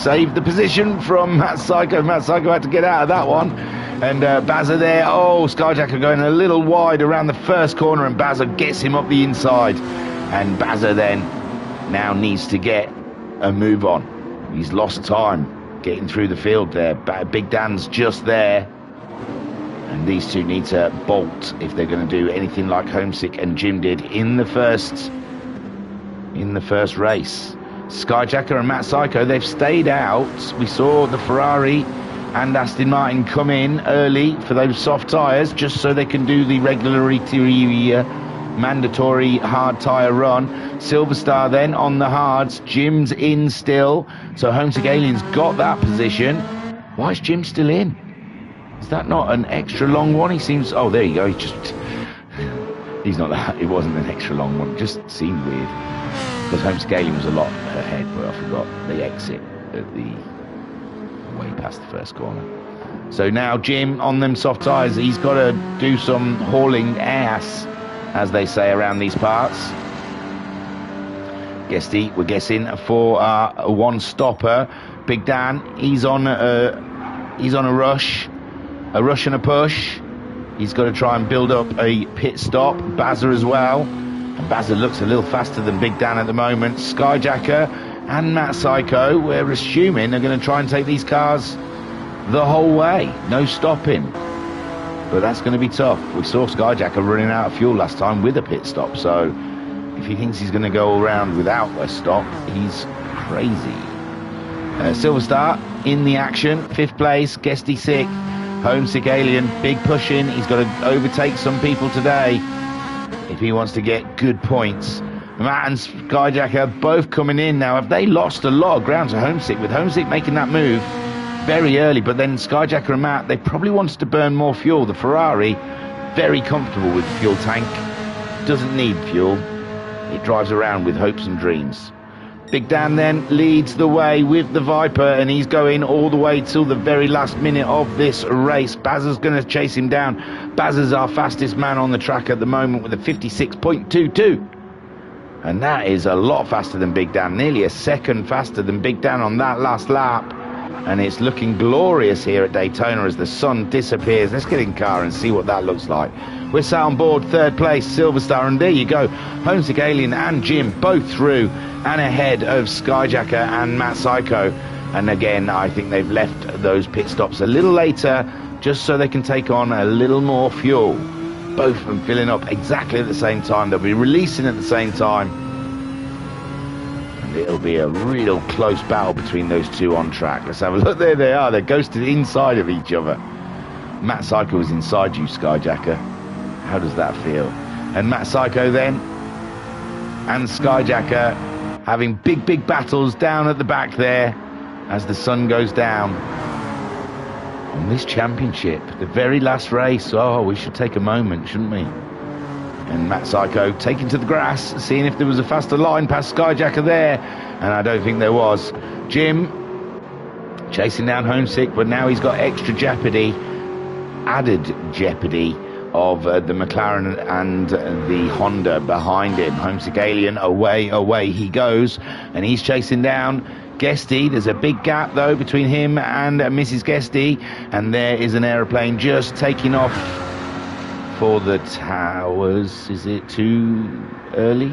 save the position from Matt Psycho. Matt Psycho had to get out of that one. And Bazza there. Oh, Skyjacker going a little wide around the first corner, and Bazza gets him up the inside. And Bazza then now needs to get a move on. He's lost time getting through the field there. Big Dan's just there. And these two need to bolt if they're going to do anything like Homesick and Jim did in the first race. Skyjacker and Matt Psycho, they've stayed out. We saw the Ferrari and Aston Martin come in early for those soft tyres just so they can do the mandatory hard tyre run. Silver Star then on the hards. Jim's in still. So Homesick Alien's got that position. Why is Jim still in? Is that not an extra long one? He seems... Oh, there you go. He's not that... It wasn't an extra long one. It just seemed weird. Because Homesick Alien was a lot ahead, but I forgot the exit at the... way past the first corner. So now Jim on them soft tyres. He's got to do some hauling ass, as they say around these parts. Guesty, we're guessing for a one-stopper. Big Dan, he's on a rush. A rush and a push. He's got to try and build up a pit stop. Bazza as well. And Bazza looks a little faster than Big Dan at the moment. Skyjacker and Matt Psycho, we're assuming, are going to try and take these cars the whole way. No stopping. But that's going to be tough. We saw Skyjacker running out of fuel last time with a pit stop. So if he thinks he's going to go all round without a stop, he's crazy. Silver Star in the action. 5th place. Guesty 6th. Homesick Alien, big push in. He's got to overtake some people today if he wants to get good points. Matt and Skyjacker both coming in now. Have they lost a lot of ground to Homesick? With Homesick making that move very early, but then Skyjacker and Matt, they probably wanted to burn more fuel. The Ferrari, very comfortable with the fuel tank. Doesn't need fuel. It drives around with hopes and dreams. Big Dan then leads the way with the Viper, and he's going all the way till the very last minute of this race. Bazza's going to chase him down. Bazza's our fastest man on the track at the moment with a 56.22. And that is a lot faster than Big Dan, nearly a second faster than Big Dan on that last lap. And it's looking glorious here at Daytona as the sun disappears. Let's get in car and see what that looks like. We're sat on board third place, Silver Star, and there you go. Homesick Alien and Jim both through and ahead of Skyjacker and Matt Psycho. And again, I think they've left those pit stops a little later just so they can take on a little more fuel. Both of them filling up exactly at the same time. They'll be releasing at the same time. And it'll be a real close battle between those two on track. Let's have a look. There they are. They're ghosted inside of each other. Matt Psycho is inside you, Skyjacker. How does that feel? And Matt Psycho then and Skyjacker having big battles down at the back there as the sun goes down. On this championship, the very last race. Oh, we should take a moment, shouldn't we? And Matt Psycho taking to the grass, seeing if there was a faster line past Skyjacker there, and I don't think there was. Jim chasing down Homesick, but now he's got extra jeopardy, added jeopardy of the McLaren and the Honda behind him. Homesick Alien, away he goes, and he's chasing down Guesty. There's a big gap though between him and Mrs. Guesty, and there is an aeroplane just taking off for the towers. Is it too early?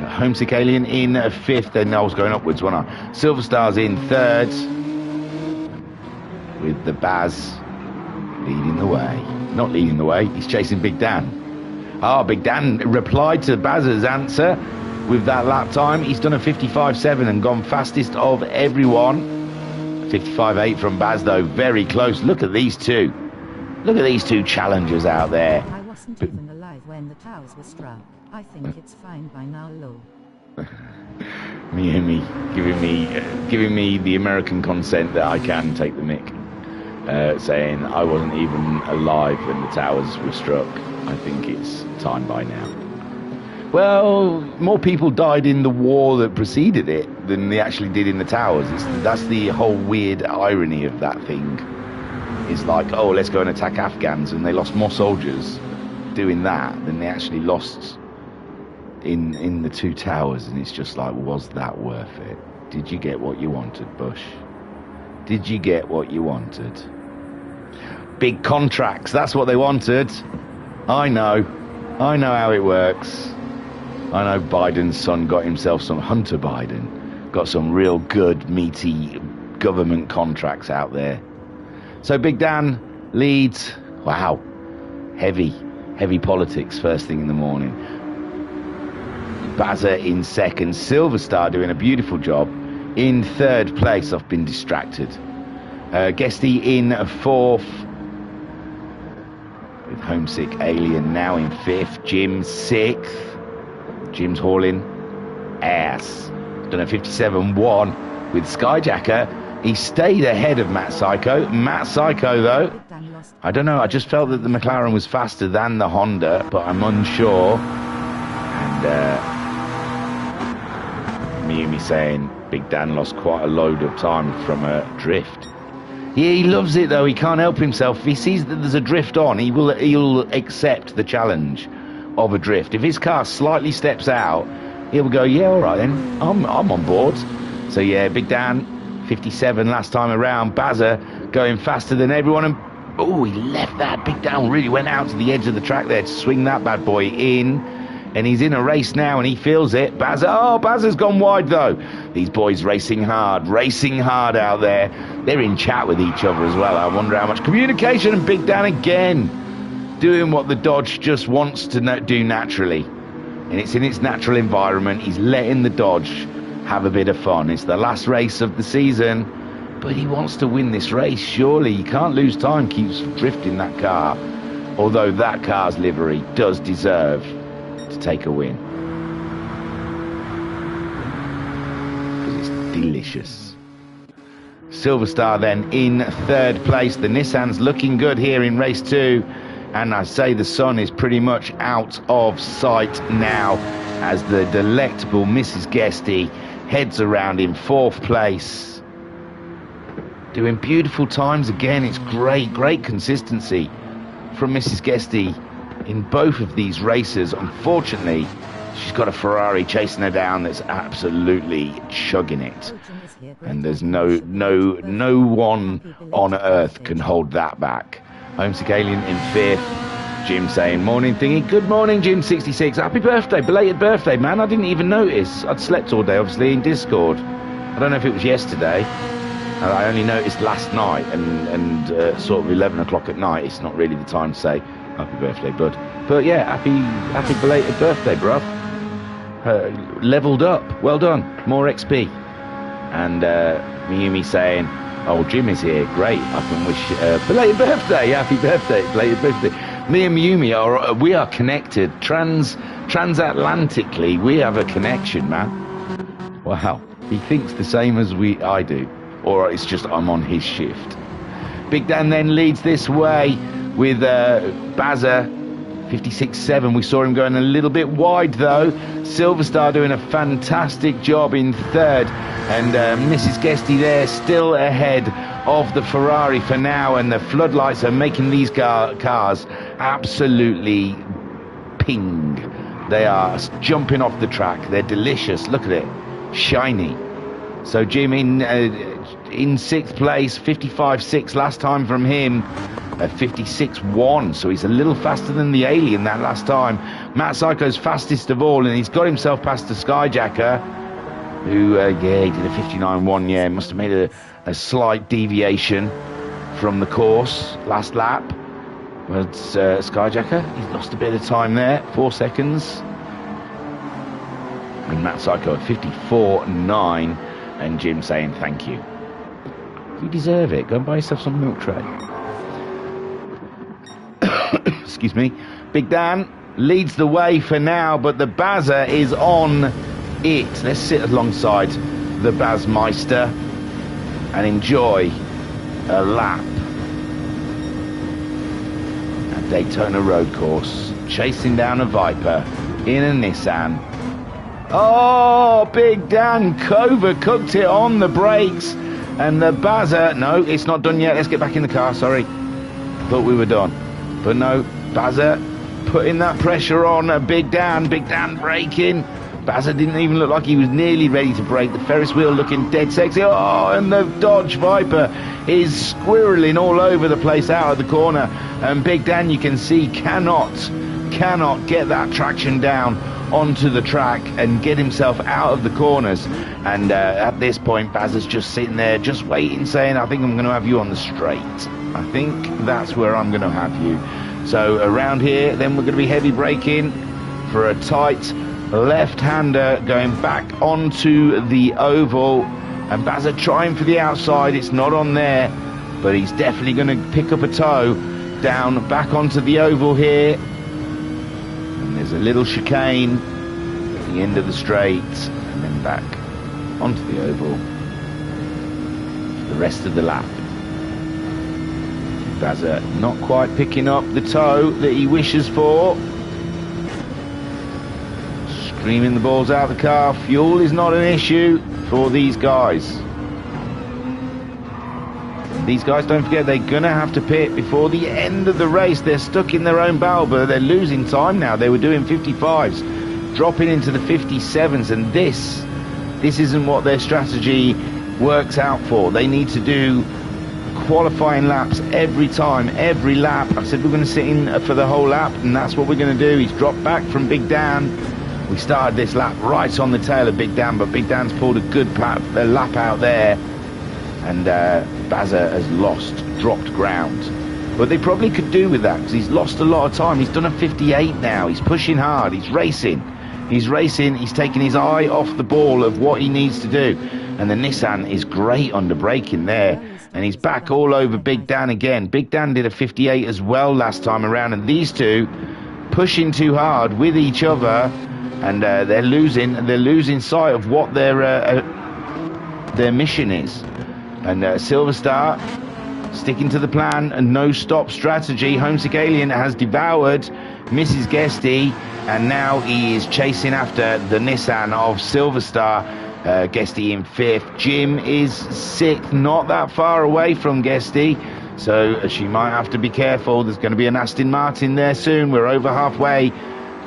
Homesick Alien in fifth, and I was going upwards, wasn't I? Silver Star's in third, with the Baz leading the way. Not leading the way, he's chasing Big Dan. Big Dan replied to Baz's answer with that lap time. He's done a 55.7 and gone fastest of everyone. 55.8 from Baz though, very close. Look at these two. Look at these two challengers out there. I wasn't even alive when the towers were struck. I think it's fine by now, Lo. me giving me the American consent that I can take the mic, saying I wasn't even alive when the towers were struck. I think it's time by now. Well, more people died in the war that preceded it than they actually did in the towers. That's the whole weird irony of that thing. It's like, oh, let's go and attack Afghans, and they lost more soldiers doing that than they actually lost in the two towers. And it's just like, was that worth it? Did you get what you wanted, Bush? Did you get what you wanted? Big contracts, that's what they wanted. I know how it works. I know Biden's son got himself some, Hunter Biden, got some real good, meaty government contracts out there. So Big Dan leads. Wow, heavy politics first thing in the morning. Bazza in second, Silver Star doing a beautiful job. In third place, I've been distracted. Guesty in fourth, with Homesick Alien now in fifth. Jim sixth. Jim's hauling ass. Done a 57.1 with Skyjacker. He stayed ahead of Matt Psycho. Matt Psycho, though, I don't know, I just felt that the McLaren was faster than the Honda, but I'm unsure. And Miumi saying Big Dan lost quite a load of time from a drift. Yeah, he loves it though. He can't help himself. If he sees that there's a drift on, he'll accept the challenge of a drift. If his car slightly steps out, he'll go, yeah, all right then, I'm on board. So yeah, Big Dan 57 last time around. Bazza going faster than everyone, and oh, he left that. Big Dan really went out to the edge of the track there to swing that bad boy in. And he's in a race now, and he feels it. Bazza's gone wide, though. These boys racing hard out there. They're in chat with each other as well. I wonder how much communication. And Big Dan again, doing what the Dodge just wants to do naturally. And it's in its natural environment. He's letting the Dodge have a bit of fun. It's the last race of the season, but he wants to win this race, surely. You can't lose time, keeps drifting that car. Although that car's livery does deserve to take a win, because it's delicious. Silver Star then in third place. The Nissan's looking good here in race 2, and I say the sun is pretty much out of sight now as the delectable Mrs. Guesty heads around in 4th place, doing beautiful times again. It's great consistency from Mrs. Guesty in both of these races. Unfortunately, she's got a Ferrari chasing her down that's absolutely chugging it. And there's no one on earth can hold that back. Homesick Alien in 5th. Jim saying, morning thingy. Good morning, Jim66. Happy birthday, belated birthday, man. I didn't even notice. I'd slept all day, obviously, in Discord. I don't know if it was yesterday. I only noticed last night, and sort of 11 o'clock at night. It's not really the time to say happy birthday, bud. But yeah, happy belated birthday, bruv. Leveled up. Well done. More XP. And Miyumi saying, oh, Jim is here. Great. I can wish belated birthday. Happy birthday. Belated birthday. Me and Miyumi we are connected. Transatlantically, we have a connection, man. Wow. He thinks the same as I do. Or it's just I'm on his shift. Big Dan then leads this way with Bazza 56.7. We saw him going a little bit wide though. Silverstar doing a fantastic job in 3rd, and Mrs. Guesty there still ahead of the Ferrari for now, and the floodlights are making these cars absolutely ping. They are jumping off the track. They're delicious. Look at it, shiny. So Jim in 6th place, 55.6 last time from him, 56.1, so he's a little faster than the Alien that last time. Matt Psycho's fastest of all, and he's got himself past the Skyjacker, who, yeah, he did a 59.1, yeah, must have made a slight deviation from the course last lap. But Skyjacker, he's lost a bit of time there, 4 seconds. And Matt Psycho at 54.9, and Jim saying thank you. You deserve it. Go and buy yourself some milk tray. Excuse me. Big Dan leads the way for now, but the Bazza is on it. Let's sit alongside the Bazmeister and enjoy a lap at Daytona Road Course, chasing down a Viper in a Nissan. Oh, Big Dan overcooked it on the brakes, and the Bazza, no, it's not done yet. Let's get back in the car, sorry. Thought we were done. But no, Bazza putting that pressure on Big Dan. Big Dan braking. Bazza didn't even look like he was nearly ready to brake. The Ferris wheel looking dead sexy. Oh, and the Dodge Viper is squirreling all over the place out of the corner. And Big Dan, you can see, cannot get that traction down onto the track and get himself out of the corners. And at this point, Bazza's just sitting there, just waiting, saying, I think I'm going to have you on the straight. I think that's where I'm going to have you. So around here, then we're going to be heavy braking for a tight left-hander going back onto the oval. And Bazza trying for the outside. It's not on there, but he's definitely going to pick up a toe down back onto the oval here. And there's a little chicane at the end of the straight, and then back onto the oval for the rest of the lap. Bazza not quite picking up the toe that he wishes for. Screaming the balls out of the car. Fuel is not an issue for these guys. These guys, don't forget, they're going to have to pit before the end of the race. They're stuck in their own barrel, but they're losing time now. They were doing 55s, dropping into the 57s, and this isn't what their strategy works out for. They need to do qualifying laps every time, every lap. I said we're going to sit in for the whole lap, and that's what we're going to do. He's dropped back from Big Dan. We started this lap right on the tail of Big Dan, but Big Dan's pulled a good lap out there, and Bazza has dropped ground. But they probably could do with that, because he's lost a lot of time. He's done a 58 now. He's pushing hard. He's racing. He's taking his eye off the ball of what he needs to do. And the Nissan is great under braking there. And he's back all over Big Dan again. Big Dan did a 58 as well last time around. And these two pushing too hard with each other. And they're losing sight of what their mission is. And Silverstar sticking to the plan, and no stop strategy. Homesick Alien has devoured Mrs. Guesty, and now he is chasing after the Nissan of Silverstar. Guesty in 5th. Jim is 6th, not that far away from Guesty. so she might have to be careful. There's going to be an Aston Martin there soon. We're over halfway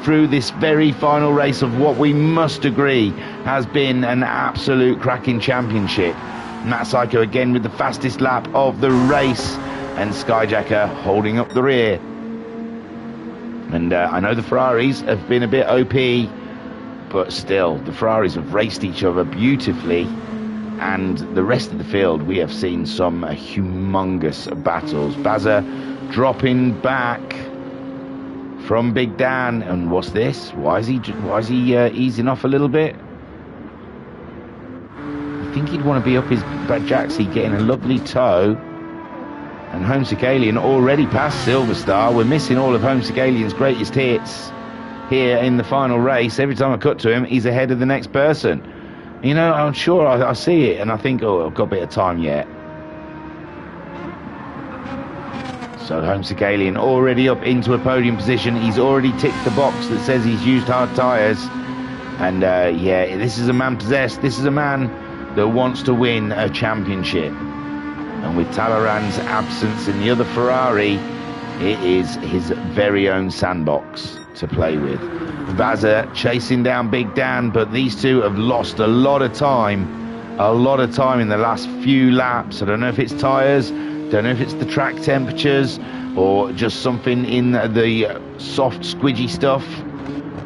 through this very final race of what we must agree has been an absolute cracking championship. Matt Psycho again with the fastest lap of the race, and Skyjacker holding up the rear. And I know the Ferraris have been a bit OP, but still, the Ferraris have raced each other beautifully, and the rest of the field, we have seen some humongous battles. Bazza dropping back from Big Dan, and what's this? Why is he easing off a little bit? I think he'd want to be up his Jaxie, getting a lovely toe. And Homesick Alien already passed Silver Star. We're missing all of Homesick Alien's greatest hits here in the final race. Every time I cut to him, he's ahead of the next person. You know, I'm sure I see it, and I think, oh, I've got a bit of time yet. So Homesick Alien already up into a podium position. He's already ticked the box that says he's used hard tyres. And yeah, this is a man possessed. This is a man that wants to win a championship. And with Talleyrand's absence in the other Ferrari, it is his very own sandbox to play with. Bazza chasing down Big Dan, but these two have lost a lot of time in the last few laps. I don't know if it's tyres, don't know if it's the track temperatures, or just something in the soft squidgy stuff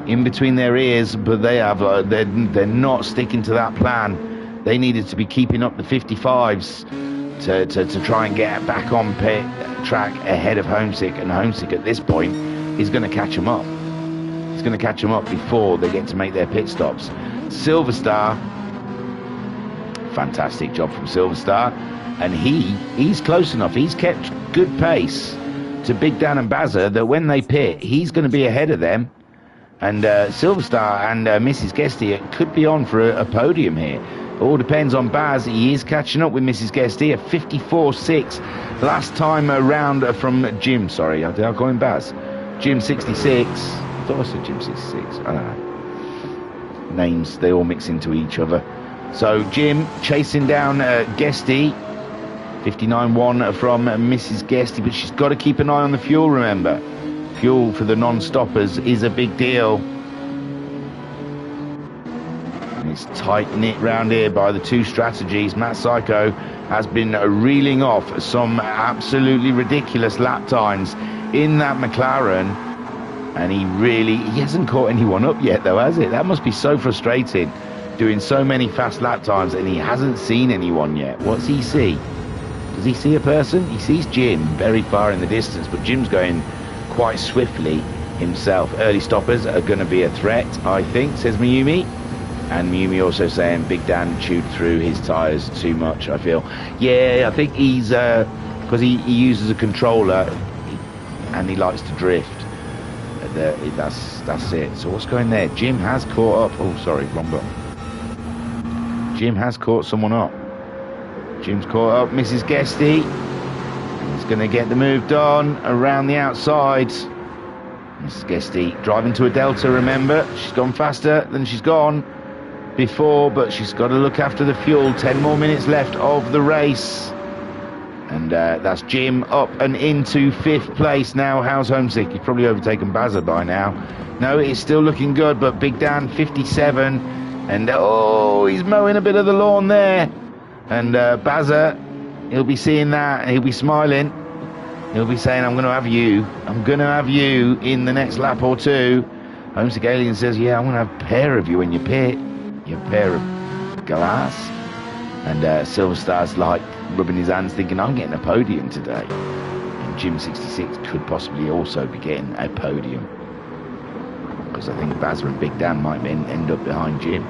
in between their ears, but they have they're not sticking to that plan. They needed to be keeping up the 55s to try and get back on pit track ahead of Homesick, and Homesick at this point is going to catch them up. He's going to catch them up before they get to make their pit stops. Silver Star, fantastic job from Silver Star, and he's close enough. He's kept good pace to Big Dan and Bazza that when they pit, he's going to be ahead of them. And Silver Star and Mrs. Guesty could be on for a podium here. It all depends on Baz. He is catching up with Mrs. Guesty, a 54.6 last time around from Jim. Sorry, did I call him Baz? Jim 66. I thought I said Jim 66. I don't know. Names, they all mix into each other. So Jim chasing down Guesty. 59.1 from Mrs. Guesty, but she's got to keep an eye on the fuel, remember. Fuel for the non-stoppers is a big deal. And it's tight-knit round here by the two strategies. Matt Psycho has been reeling off some absolutely ridiculous lap times in that McLaren, and he hasn't caught anyone up yet though, has it? That must be so frustrating, doing so many fast lap times and he hasn't seen anyone yet. What's he see? Does he see a person? He sees Jim very far in the distance, but Jim's going quite swiftly himself. Early stoppers are going to be a threat, I think, says Miyumi. And Miyumi also saying Big Dan chewed through his tyres too much, I feel. Yeah, I think he's, because he uses a controller and he likes to drift. That's it. So what's going there? Jim has caught up. Oh, sorry, wrong button. Jim has caught someone up. Jim's caught up Mrs. Guesty. He's going to get the move done around the outside. Mrs. Guesty driving to a Delta, remember. She's gone faster than she's gone before, but she's got to look after the fuel. 10 more minutes left of the race. And that's Jim up and into 5th place now. How's Homesick? He's probably overtaken Bazza by now. No, it's still looking good, but Big Dan 57. And oh, he's mowing a bit of the lawn there. And Bazza, he'll be seeing that, and he'll be smiling. He'll be saying, I'm going to have you. I'm going to have you in the next lap or two. Homesick Alien says, yeah, I'm going to have a pair of you when you pit. You're a pair of glass. And Silver Star's like rubbing his hands thinking, I'm getting a podium today. And Jim 66 could possibly also be getting a podium. Because I think Bazza and Big Dan might end up behind Jim.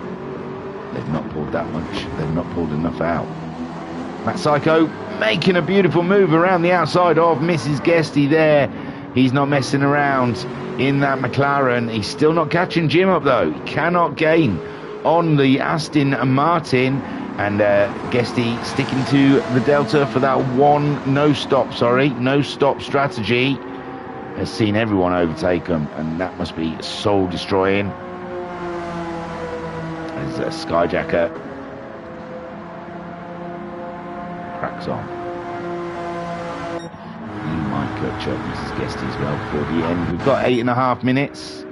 They've not pulled that much. They've not pulled enough out. Matt Psycho making a beautiful move around the outside of Mrs. Guesty there. He's not messing around in that McLaren. He's still not catching Jim up though. He cannot gain on the Aston Martin. And Guesty sticking to the Delta for that no stop strategy. Has seen everyone overtake him, and that must be soul destroying. As Skyjacker cracks on. clutch up Mrs. Guesty as well before the end. We've got 8.5 minutes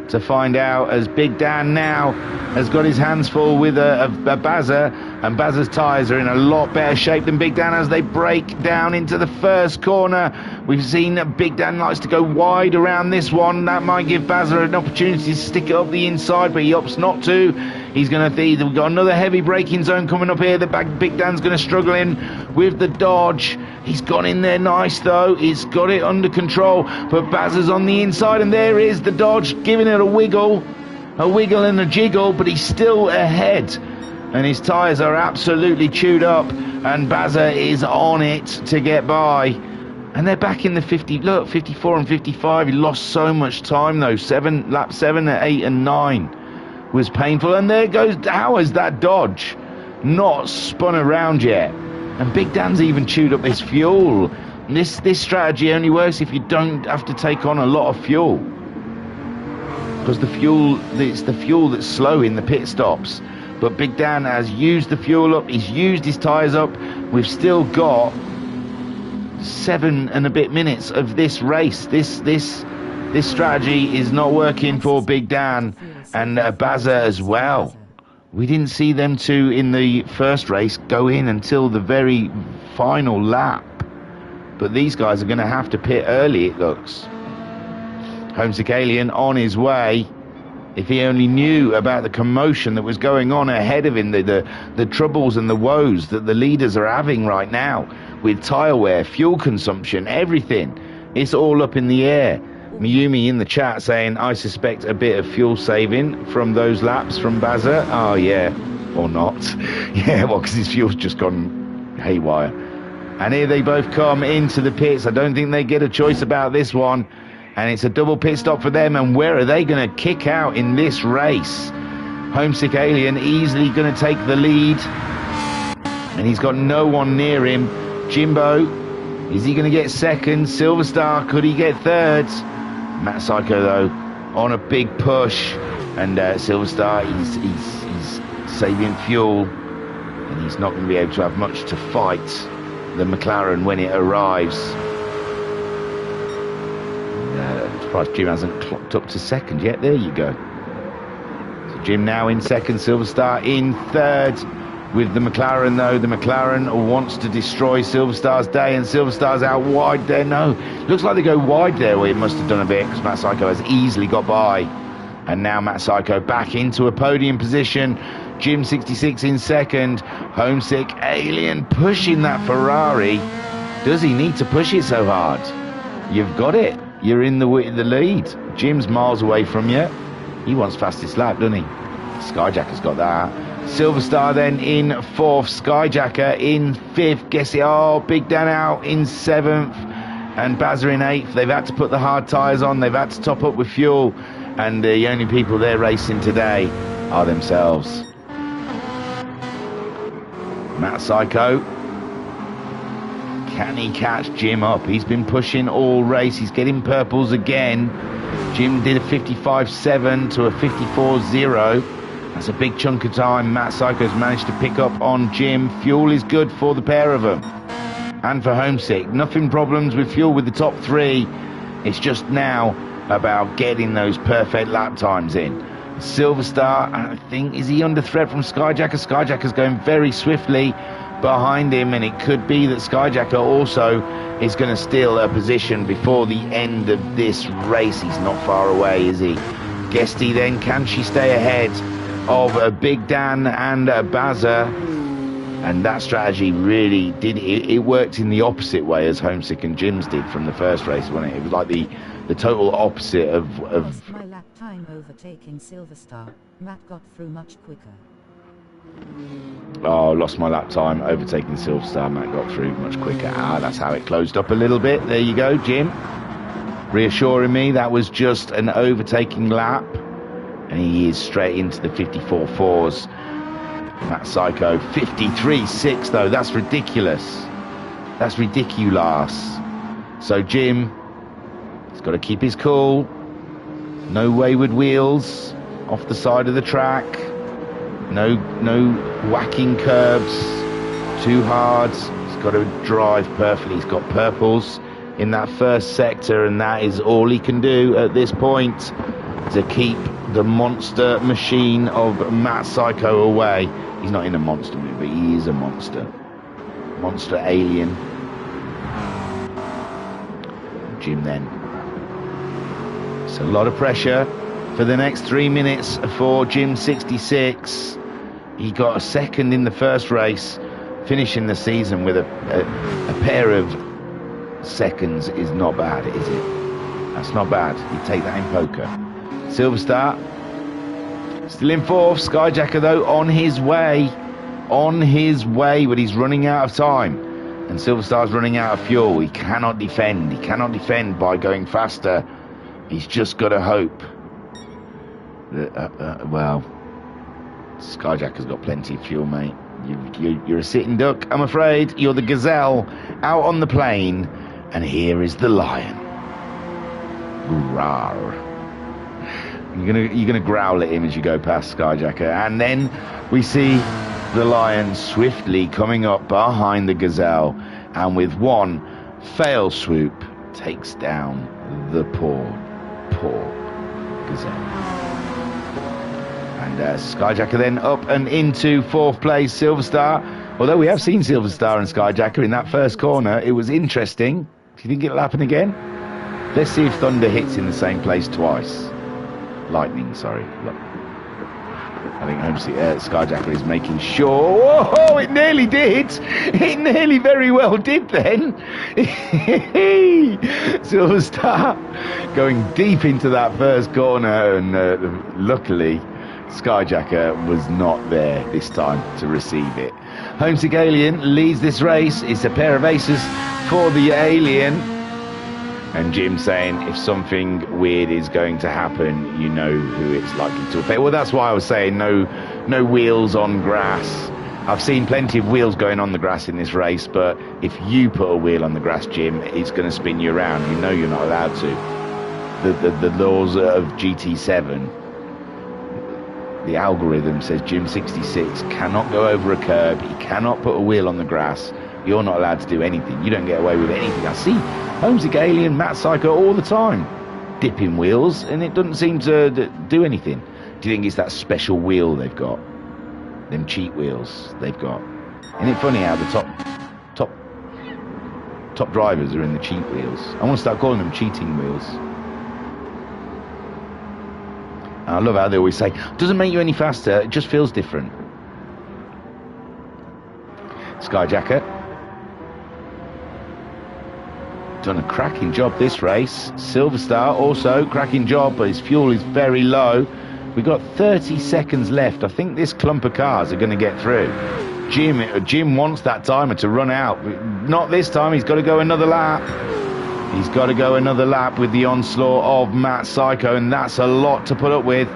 to find out, as Big Dan now has got his hands full with a Bazza, and Bazza's tyres are in a lot better shape than Big Dan as they break down into the first corner. We've seen that Big Dan likes to go wide around this one. That might give Bazza an opportunity to stick it up the inside, but he opts not to. He's going to we've got another heavy braking zone coming up here. The Big Dan's going to struggle in with the dodge. He's gone in there nice though. He's got it under control, but Bazza's on the inside, and there is the dodge, giving it a wiggle and a jiggle, but he's still ahead. And his tyres are absolutely chewed up, and Bazza is on it to get by. And they're back in the 54 and 55. He lost so much time though. Lap 7, 8 and 9 was painful. And there goes, how has that dodge not spun around yet? And Big Dan's even chewed up this fuel. This strategy only works if you don't have to take on a lot of fuel, because it's the fuel that's slow in the pit stops. But Big Dan has used the fuel up, he's used his tyres up. We've still got 7 and a bit minutes of this race. This strategy is not working for Big Dan and Bazza as well. We didn't see them two in the first race go in until the very final lap, but these guys are going to have to pit early, it looks. Homesick Alien on his way. If he only knew about the commotion that was going on ahead of him, the troubles and the woes that the leaders are having right now with tyre wear, fuel consumption, everything. It's all up in the air. Miyumi in the chat saying, I suspect a bit of fuel saving from those laps from Bazza. Oh, yeah. Or not. Yeah, well, because his fuel's just gone haywire. And here they both come into the pits. I don't think they get a choice about this one. And it's a double pit stop for them. And where are they going to kick out in this race? Homesick Alien easily going to take the lead. And he's got no one near him. Jimbo, is he going to get second? Silver Star, could he get third? Matt Psycho, though, on a big push. And Silver Star, he's saving fuel. And he's not going to be able to have much to fight the McLaren when it arrives. I'm surprised Jim hasn't clocked up to second yet. There you go. So Jim now in second, Silver Star in third. With the McLaren, though, the McLaren wants to destroy Silver Star's day, and Silver Star's out wide there. No, looks like they go wide there. Well, it must have done a bit, because Matt Psycho has easily got by. And now Matt Psycho back into a podium position. Jim 66 in second. Homesick Alien pushing that Ferrari. Does he need to push it so hard? You've got it. You're in the lead. Jim's miles away from you. He wants fastest lap, doesn't he? Skyjacker's got that. Silver Star then in fourth. Skyjacker in fifth. Guess it. Oh, Big Dan out in seventh. And Bazza in eighth. They've had to put the hard tyres on. They've had to top up with fuel. And the only people they're racing today are themselves. Matt Psycho. Can he catch Jim up? He's been pushing all race. He's getting purples again. Jim did a 55.7 to a 54.0. That's a big chunk of time. Matt Psycho's managed to pick up on Jim. Fuel is good for the pair of them. And for Homesick. Nothing problems with fuel with the top three. It's just now about getting those perfect lap times in. Silver Star, I think, is he under threat from Skyjacker? Skyjacker's going very swiftly behind him, and it could be that Skyjacker also is going to steal a position before the end of this race. He's not far away, is he? Guesty then, can she stay ahead of Big Dan and Bazza? And that strategy really did, it worked in the opposite way as Homesick and Jim's did from the first race, wasn't it? It was like the total opposite of Lost my lap time overtaking Silver Star. Matt got through much quicker. Oh, lost my lap time overtaking Silver Star. Matt got through much quicker. That's how it closed up a little bit. There you go, Jim. Reassuring me that was just an overtaking lap. And he is straight into the 54.4s. Matt Psycho, 53.6 though. That's ridiculous. That's ridiculous. So Jim, he's got to keep his cool. No wayward wheels off the side of the track. No whacking curbs too hard. He's got to drive perfectly. He's got purples in that first sector, and that is all he can do at this point to keep the monster machine of Matt Psycho away. He's not in a monster movie, he is a monster. Monster alien. Jim then. It's a lot of pressure for the next 3 minutes for Jim 66. He got a second in the first race, finishing the season with a pair of seconds is not bad, is it? That's not bad. You take that in poker. Silver Star still in fourth. Skyjacker though on his way, but he's running out of time, and Silver Star's running out of fuel. He cannot defend. He cannot defend by going faster. He's just got to hope that, well, Skyjacker's got plenty of fuel, mate. You're a sitting duck, I'm afraid. You're the gazelle out on the plain, and here is the lion. Rawr. You're gonna growl at him as you go past Skyjacker, and then we see the lion swiftly coming up behind the gazelle, and with one fail swoop takes down the poor gazelle. And Skyjacker then up and into fourth place. Silver Star, although we have seen Silver Star and Skyjacker in that first corner, it was interesting. Do you think it'll happen again? Let's see if Thunder hits in the same place twice. Lightning, sorry. I think Skyjacker is making sure. Whoa, it nearly did. It nearly very well did then. Silver Star going deep into that first corner, and luckily Skyjacker was not there this time to receive it. Homesick Alien leads this race. It's a pair of aces for the Alien. And Jim saying, if something weird is going to happen, you know who it's likely to affect. Well, that's why I was saying no wheels on grass. I've seen plenty of wheels going on the grass in this race, but if you put a wheel on the grass, Jim, it's going to spin you around. You know you're not allowed to. The laws of GT7, the algorithm says Jim 66 cannot go over a curb. He cannot put a wheel on the grass. You're not allowed to do anything. You don't get away with anything. I see Homesick Alien, Matt Psycho all the time dipping wheels, and it doesn't seem to do anything. Do you think it's that special wheel they've got? Them cheat wheels they've got. Isn't it funny how the top drivers are in the cheat wheels? I want to start calling them cheating wheels. And I love how they always say, doesn't make you any faster, it just feels different. Skyjacker done a cracking job this race. Silver Star also cracking job, but his fuel is very low. We've got 30 seconds left. I think this clump of cars are going to get through. Jim wants that timer to run out. Not this time. He's got to go another lap. He's got to go another lap with the onslaught of Matt Psycho, and that's a lot to put up with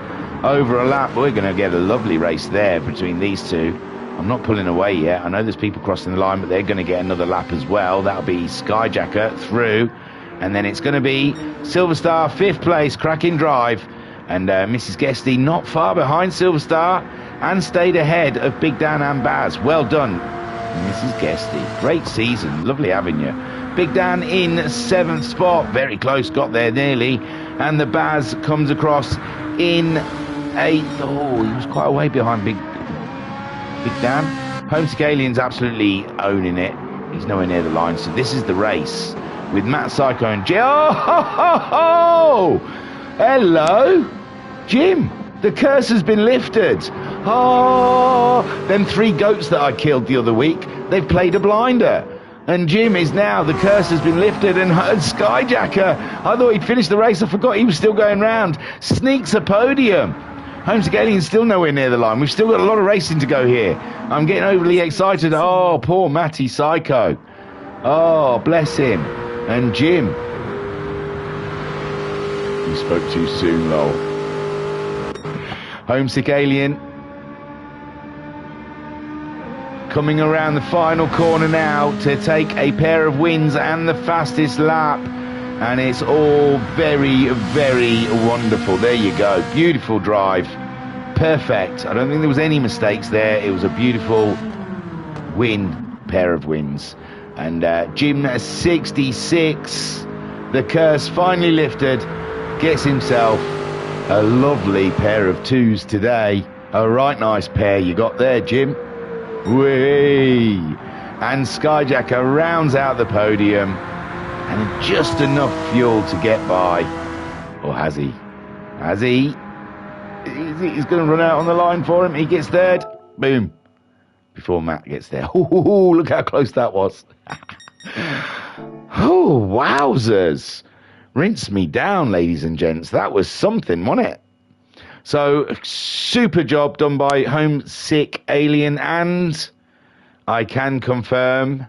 over a lap. We're going to get a lovely race there between these two. I'm not pulling away yet. I know there's people crossing the line, but they're going to get another lap as well. That'll be Skyjacker through, and then it's going to be Silver Star, fifth place, cracking drive, and Mrs. Guesty not far behind Silver Star, and stayed ahead of Big Dan and Baz. Well done, Mrs. Guesty. Great season, lovely having you. Big Dan in seventh spot, very close, got there nearly, and the Baz comes across in eighth. Oh, he was quite a way behind Big Dan. Homesick Alien's absolutely owning it. He's nowhere near the line, so this is the race with Matt Psycho and Jim. Oh, hello, Jim. The curse has been lifted. Oh, them three goats that I killed the other week, they've played a blinder. And Jim is now, the curse has been lifted, and Skyjacker, I thought he'd finished the race, I forgot he was still going round, sneaks a podium. Homesick Alien's still nowhere near the line. We've still got a lot of racing to go here. I'm getting overly excited. Oh, poor Matty Psycho. Oh, bless him. And Jim. You spoke too soon, lol. Homesick Alien. Coming around the final corner now to take a pair of wins and the fastest lap. And it's all very, very wonderful. There you go. Beautiful drive. Perfect. I don't think there was any mistakes there. It was a beautiful win, pair of wins. And Jim 66, the curse finally lifted, gets himself a lovely pair of twos today. A right nice pair you got there, Jim. Whee! And Skyjacker rounds out the podium, and just enough fuel to get by. Or has he? Has he? He's going to run out on the line for him. He gets third. Boom. Before Matt gets there. Ooh, look how close that was. Oh, wowzers. Rinse me down, ladies and gents. That was something, wasn't it? So, super job done by Homesick Alien, and I can confirm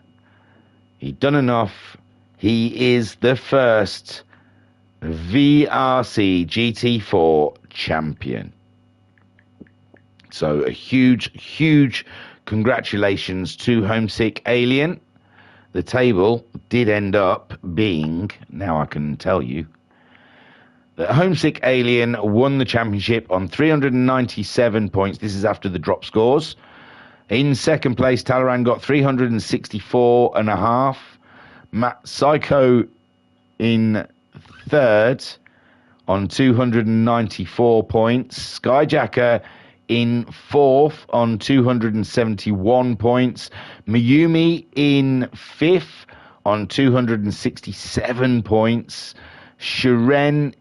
he'd done enough. He is the first VRC GT4 champion. So, a huge congratulations to Homesick Alien. The table did end up being, now I can tell you, that Homesick Alien won the championship on 397 points. This is after the drop scores. In second place, Talleyrand got 364.5. Matt Psycho in third on 294 points. Skyjacker in fourth on 271 points. Mayumi in fifth on 267 points. Shiren,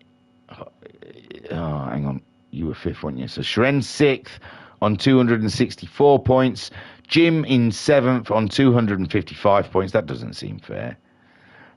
hang on, you were fifth, weren't you? So Shiren sixth on 264 points. Jim in seventh on 255 points. That doesn't seem fair.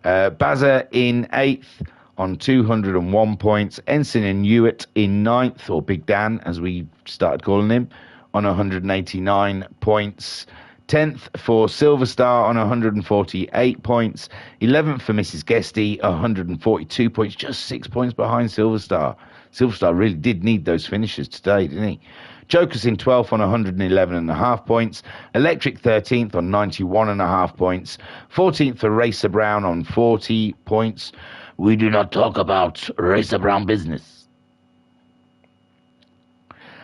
Bazza in eighth on 201 points. Ensign and Hewitt in ninth, or Big Dan as we started calling him, on 189 points. 10th for Silver Star on 148 points. 11th for Mrs. Guesty, 142 points, just 6 points behind Silver Star. Silver Star really did need those finishes today, didn't he? Joker's in 12th on 111.5 points. Electric 13th on 91.5 points. 14th for Racer Brown on 40 points. We do not talk about Racer Brown business.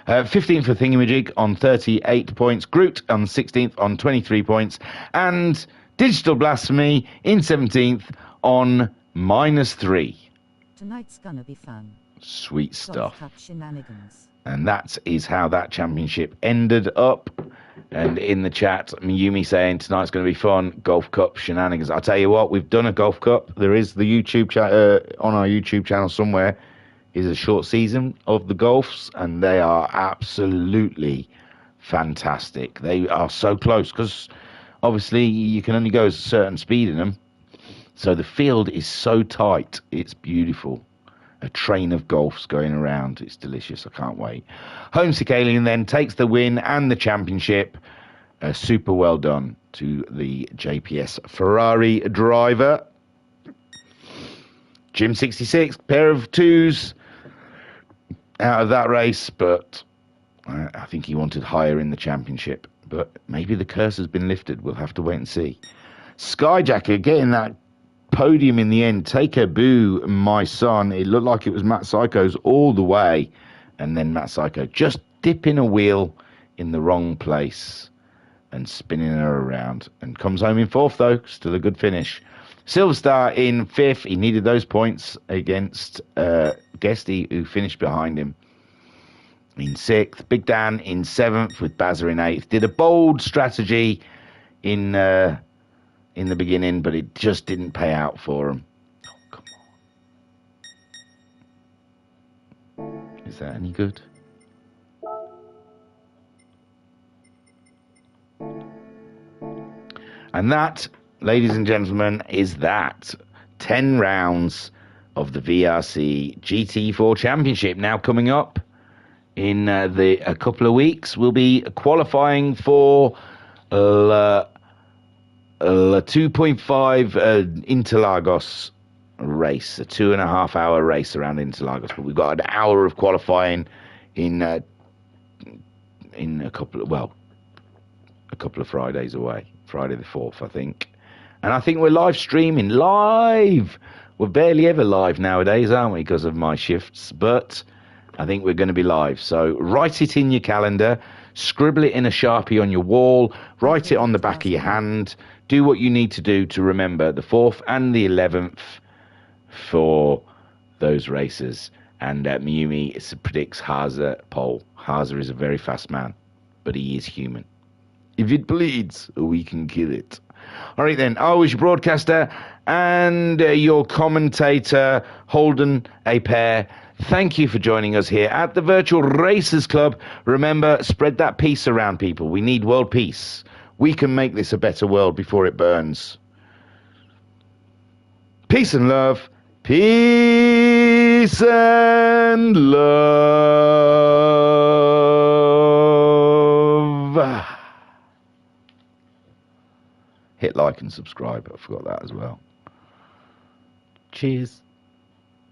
15th for Thingamajig on 38 points. Groot on 16th on 23 points. And Digital Blasphemy in 17th on -3. Tonight's gonna be fun. Sweet stuff. Cup shenanigans. And that is how that championship ended up. And in the chat, Miyumi saying tonight's going to be fun. Golf Cup shenanigans. I'll tell you what, we've done a Golf Cup. There is the YouTube on our YouTube channel somewhere is a short season of the golfs, and they are absolutely fantastic. They are so close because obviously you can only go a certain speed in them. So the field is so tight. It's beautiful. A train of golfs going around. It's delicious. I can't wait. Homesick Alien then takes the win and the championship. Super well done to the JPS Ferrari driver. Jim 66, pair of twos out of that race, but I think he wanted higher in the championship. But maybe the curse has been lifted. We'll have to wait and see. Skyjacker getting that podium in the end. Take a boo, my son. It looked like it was Matt Psycho's all the way, and then Matt Psycho just dipping a wheel in the wrong place and spinning her around, and comes home in fourth though. Still a good finish. Silver Star in fifth. He needed those points against Guesty, who finished behind him in sixth. Big Dan in seventh with Bazza in eighth. Did a bold strategy in the beginning, but it just didn't pay out for him. Oh, come on. Is that any good? And that, ladies and gentlemen, is that. 10 rounds of the VRC GT4 Championship. Now coming up in a couple of weeks, we'll be qualifying for a 2.5 Interlagos race, a 2.5 hour race around Interlagos. But we've got an hour of qualifying in a couple of Fridays away. Friday the 4th, I think. And I think we're live streaming. Live! We're barely ever live nowadays, aren't we, because of my shifts? But I think we're going to be live. So write it in your calendar. Scribble it in a Sharpie on your wall. Write it on the back of your hand. Do what you need to do to remember the 4th and the 11th for those races. And Miumi predicts Haase pole. Haase is a very fast man, but he is human. If it bleeds, we can kill it. All right, then. I was your broadcaster and your commentator, Holden A. Pair. Thank you for joining us here at the Virtual Racers Club. Remember, spread that peace around, people. We need world peace. We can make this a better world before it burns. Peace and love. Peace and love. Hit like and subscribe. I forgot that as well. Cheers.